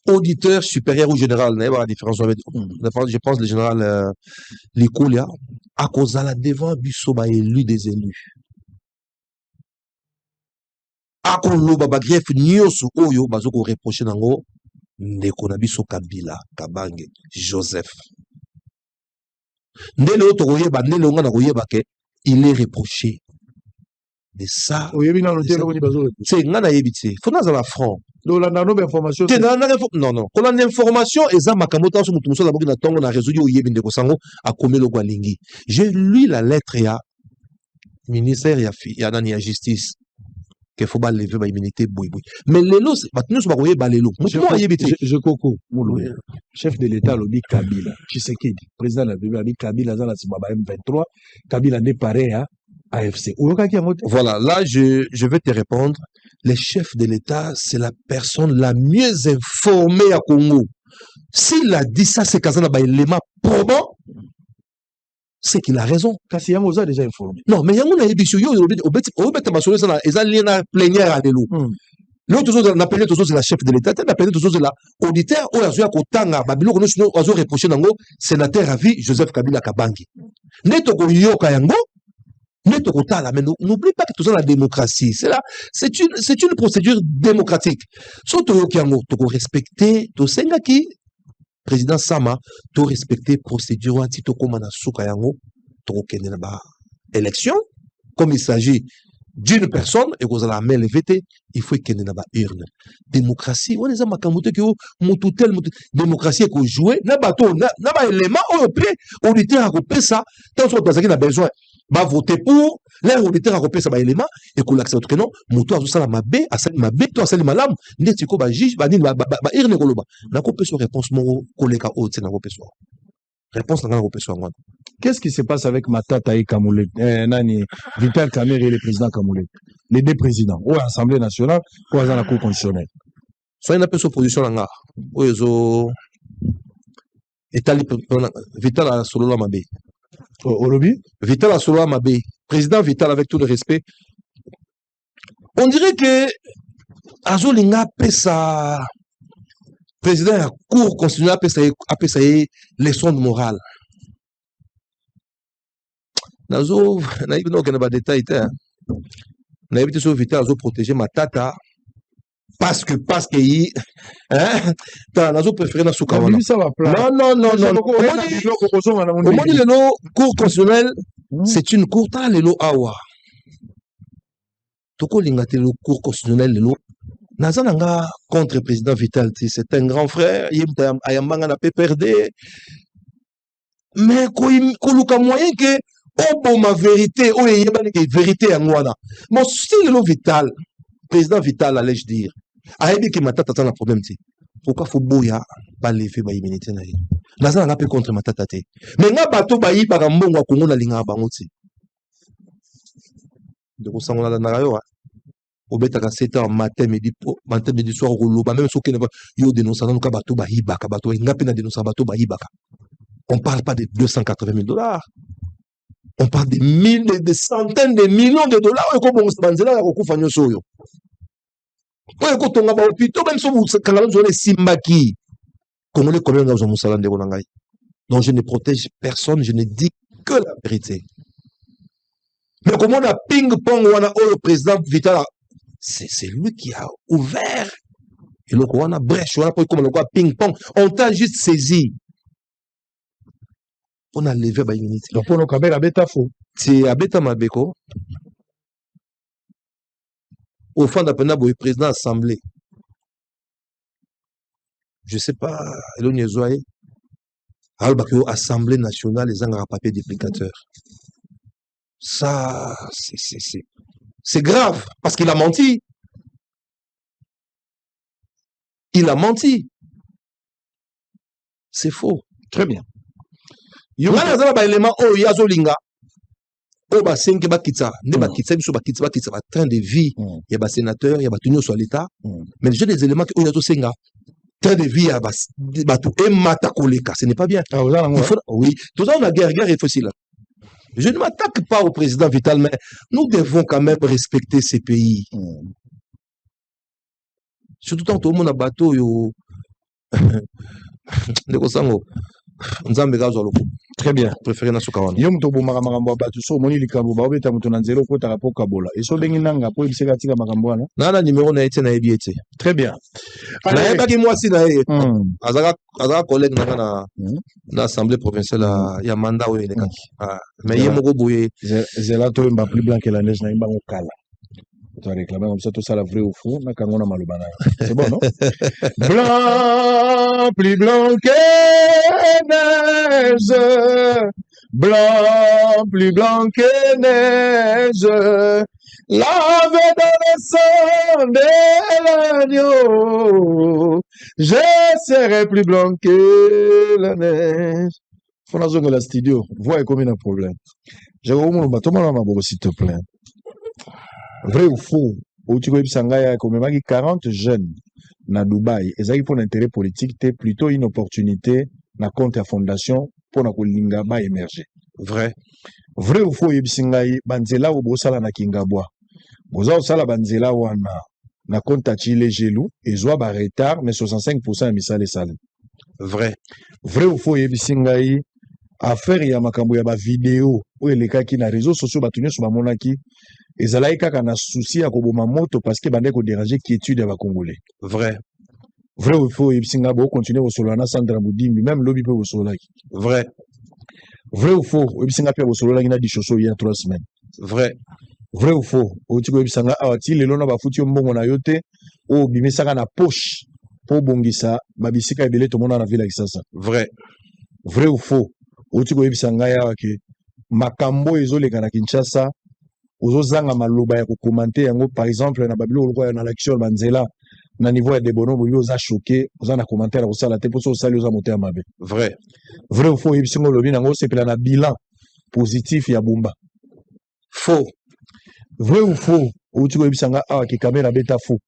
Speaker 4: auditeur supérieur ou général, la différence avec, je pense le général Likoulia, à cause de la devant Bissoba élu des élus. À cause de la greffe nyosu oyo bazoko reproché nango ndeko na biso Kabila Kabange Joseph. Ndelo to koyeba ndelo nga na koyeba ke il est reproché. de ça.
Speaker 3: C'est
Speaker 4: ngana yebiti. Faut naza la front.
Speaker 3: Donc la information.
Speaker 4: Non non. Quand l'information eza makambo ta so mutu muso la boki na tongo na réseau yo yebi ndeko sango akomelo kwa lingi. J'ai lu la lettre ya ministère ya nani ya justice. Qu'il faut pas lever ba immunité boui. Mais lelo batino so ba koye ba lelo.
Speaker 3: Je koko molo. Chef de l'état lobi Kabila. Tshisekedi, président de la République Kabila za la Sibaba M23, Kabila n'est pareil à AFC.
Speaker 4: Voilà, là je vais te répondre. Le chef de l'état, c'est la personne la mieux informée à Congo. S'il a dit ça, c'est Kazana ba élément probant. C'est qu'il a raison.
Speaker 3: Kasi Yango a déjà informé.
Speaker 4: Non, mais Yango na yebisho yo obeta masolo ça eza liena plénière à lelo. L'autre chose na plénière toujours c'est la chef de l'état, na plénière toujours c'est la auditeur ou azoya kotanga babilo kono sino azo reprocher nango sénateur à vie Joseph Kabila Kabangi. Neto ko yoka yango neto ko tala mais n'oublie pas que tout ça la démocratie. C'est une procédure démocratique. Surtout yoki yango to ko respecter to senga ki président Sama, tu respecter procédure anti to comme na suka yango, tu kende na ba élection comme il s'agit d'une personne et que vous allez la main levée, il faut qu'il y ait une urne. Démocratie, on est en train de démocratie que jouer, n'a pas élément, on peut, auditeur a repéré ça, tant que vous avez besoin, va voter pour, là, auditeur a repéré ça, élément, et qu'on l'accepte que non, moto a tout ça la mabé, a sali mabé, toi a sali malam, n'est-ce que ba juge, ba urne koloba. N'a pas besoin réponse mon collègue haute, c'est n'a pas besoin. Réponse n'a pas besoin.
Speaker 3: Qu'est-ce qui se passe avec Matata et Kamoulet, Nani, Vital Kamerhe et le président Kamoulet, les deux présidents, ou l'Assemblée nationale, ou à la Cour constitutionnelle.
Speaker 4: Soit il a plus opposition là, ou ils ont Vital a solo la mabé.
Speaker 3: Au lobby?
Speaker 4: Vital a solo la mabé. Président Vital, avec tout le respect. On dirait que Azolinga pesa président de la Cour constitutionnelle a pesa leçon de morale. Nazo, naïve non qu'il n'y a pas de détails. Naïve sur Vital Azo protéger ma tata parce que hein, Nazo préféré na souka. Non. Au moins le Cour constitutionnelle, c'est une cour ta lelo awa. Toko lingate le Cour constitutionnelle lelo. Nazananga contre le président Vital, c'est un grand frère, ayambanga na PPRD. Mais koluka moyen que bon ma vérité, oh y a vérité à moi là. Mon style le Vital, président Vital allais-je dire. Aïe qui m'a tata un problème ti. Pourquoi faut boya pas lever ba immunité na ye. Nazananga pe contre ma tata te. Mais nga bato ba yi ba mbongo Congo na linga bango ti. De ko sangola na yo. Au bêta 7 heures matin midi soir au même ce qui ne va yo dénonce dans le bateau ba hibaka bateau ngapi na dénonce bateau ba hibaka. On parle pas de $280,000. On parle de centaines de millions de dollars et comme on se banzela ya kokufa nyoso yo. Oyo ko tonga ba hôpital même so kangala zo les simbaki. Congolais combien dans mon salon de Ronangai. Donc je ne protège personne, je ne dis que la vérité. Mais comment on a ping-pong on a le président Vital. C'est lui qui a ouvert. Et le on a brèche, on a pris comme le ping-pong. On t'a juste saisi. On a levé la immunité.
Speaker 3: Donc, on a quand même bêta faux.
Speaker 4: C'est à bêta mabeko. Au fond d'appel, le président de l'Assemblée. Je ne sais pas, l'Assemblée nationale, les gens ont papier déplicateur. Ça, c'est grave, parce qu'il a menti. Il a menti. C'est faux.
Speaker 3: Très bien.
Speaker 4: Il y a un élément où il y a Zolinga. Oh, bah, c'est un bakitsa. Ne bakitsa, il y a un train de vie. Il y a un sénateur, il y a un tenu sur l'État. Mais j'ai des éléments où il y a un train de vie, il y a un matakoleka. Ce n'est pas bien. Oui. Tout ça, on a guerre, il faut aussi là. Je ne m'attaque pas au président Vital, mais nous devons quand même respecter ces pays. Surtout tant que tout le monde a bateau,
Speaker 3: très bien.
Speaker 4: Préféré na sukawana.
Speaker 3: Yom to bo makambo ba so moni likambo ba obeta mutu na nzelo ko ta po kabola. Eso bengi nanga po ibiseka tika makambo na.
Speaker 4: Nana numéro na ete na ebiete.
Speaker 3: Très bien.
Speaker 4: Na eba ki moi si na e. Azaka collègue na assemblée provinciale ya mandat o elekaki. Mais yemo go boye
Speaker 3: zela to mba plus blanc que la neige na imba ngokala. Tu vas réclamer comme ça, tout ça, la vraie ou faux. C'est bon, non? Blanc, plus blanc que neige. Blanc, plus blanc que neige. Lavé dans le sang de l'agneau. Je serai plus blanc que la neige. Faut la zone de la studio. Voyez combien de problèmes. J'ai au moins s'il te plaît. Vrai ou faux? Où tu peux s'engager comme 40 jeunes na Dubaï. Et ça, pour l'intérêt politique, c'est plutôt une opportunité na compte à fondation pour na kulinga ba émerger. Vrai. Vrai ou faux? Yebsingai banzela ou bosala na kingabwa. Boza osala banzela wana na compte à chile gelou et zoa ba retard mais 65% ya misale sale. Vrai. Vrai ou faux? Yebsingai affaire ya makambo ya ba vidéo ou elekaki na réseaux sociaux batunyo sur ba monaki. Ezalaki kaka na souci ya koboma moto parce que bande ko déranger quiétude ya ba congolais. Vrai. Vrai ou faux? Yebsinga bo continuer au solo na Sandra Moudimbi même lobby peut au solo like. Vrai. Vrai ou faux? Yebsinga pe au solo like na di choso il y a 3 semaines. Vrai. Vrai ou faux? Otiko yebisanga awati lelo na ba futi mbongo na yote o bimisaka na poche po bongisa babisika ebele to mona na ville ya Kisasa. Vrai. Vrai ou faux? Otiko yebisanga ya ke makambo ezoleka na Kinshasa ozozanga maloba ya kokomante yango par exemple na babilo lokwa na l'action banzela na niveau ya debono boyo oza choqué oza na commentaire ko sala te poso osali oza moteur mabe. Vrai. Vrai ou faux? Yebisanga lobi nango sepela na bilan positif ya Bumba. Faux. Vrai ou faux? Otiko yebisanga awa ke caméra beta faux.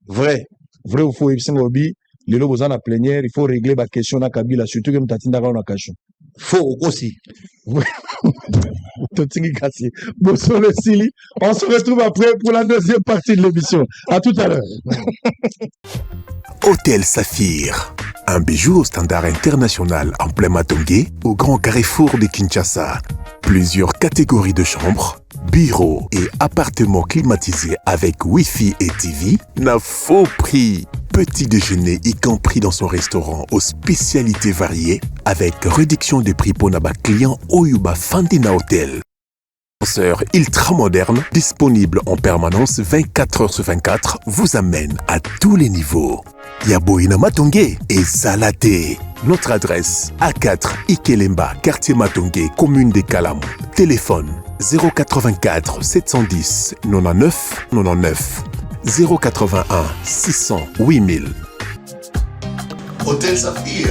Speaker 3: Vrai. Vrai ou faux? Yebisanga obi lelo boza na plénière il faut régler ba question na Kabila surtout que mtatinda ka na kasho. Faux aussi. On se retrouve après pour la deuxième partie de l'émission. À tout à l'heure.
Speaker 1: Hôtel Saphir, un bijou au standard international en plein Matongé, au grand carrefour de Kinshasa. Plusieurs catégories de chambres, bureaux et appartements climatisés avec Wi-Fi et TV, n'a faux prix. Petit déjeuner y compris dans son restaurant aux spécialités variées avec réduction des prix pour naba clients Oyuba Fandina Hotel. Ascenseur ultra moderne, disponible en permanence 24 heures sur 24, vous amène à tous les niveaux. Yaboina Matongé et Zalaté. Notre adresse A4 Ikelemba, quartier Matongé, commune des Kalam. Téléphone 084 710 99 99. 081 600 8000.
Speaker 2: Hôtel Saphir,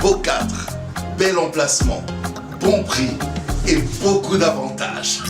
Speaker 2: beau cadre, bel emplacement, bon prix et beaucoup d'avantages.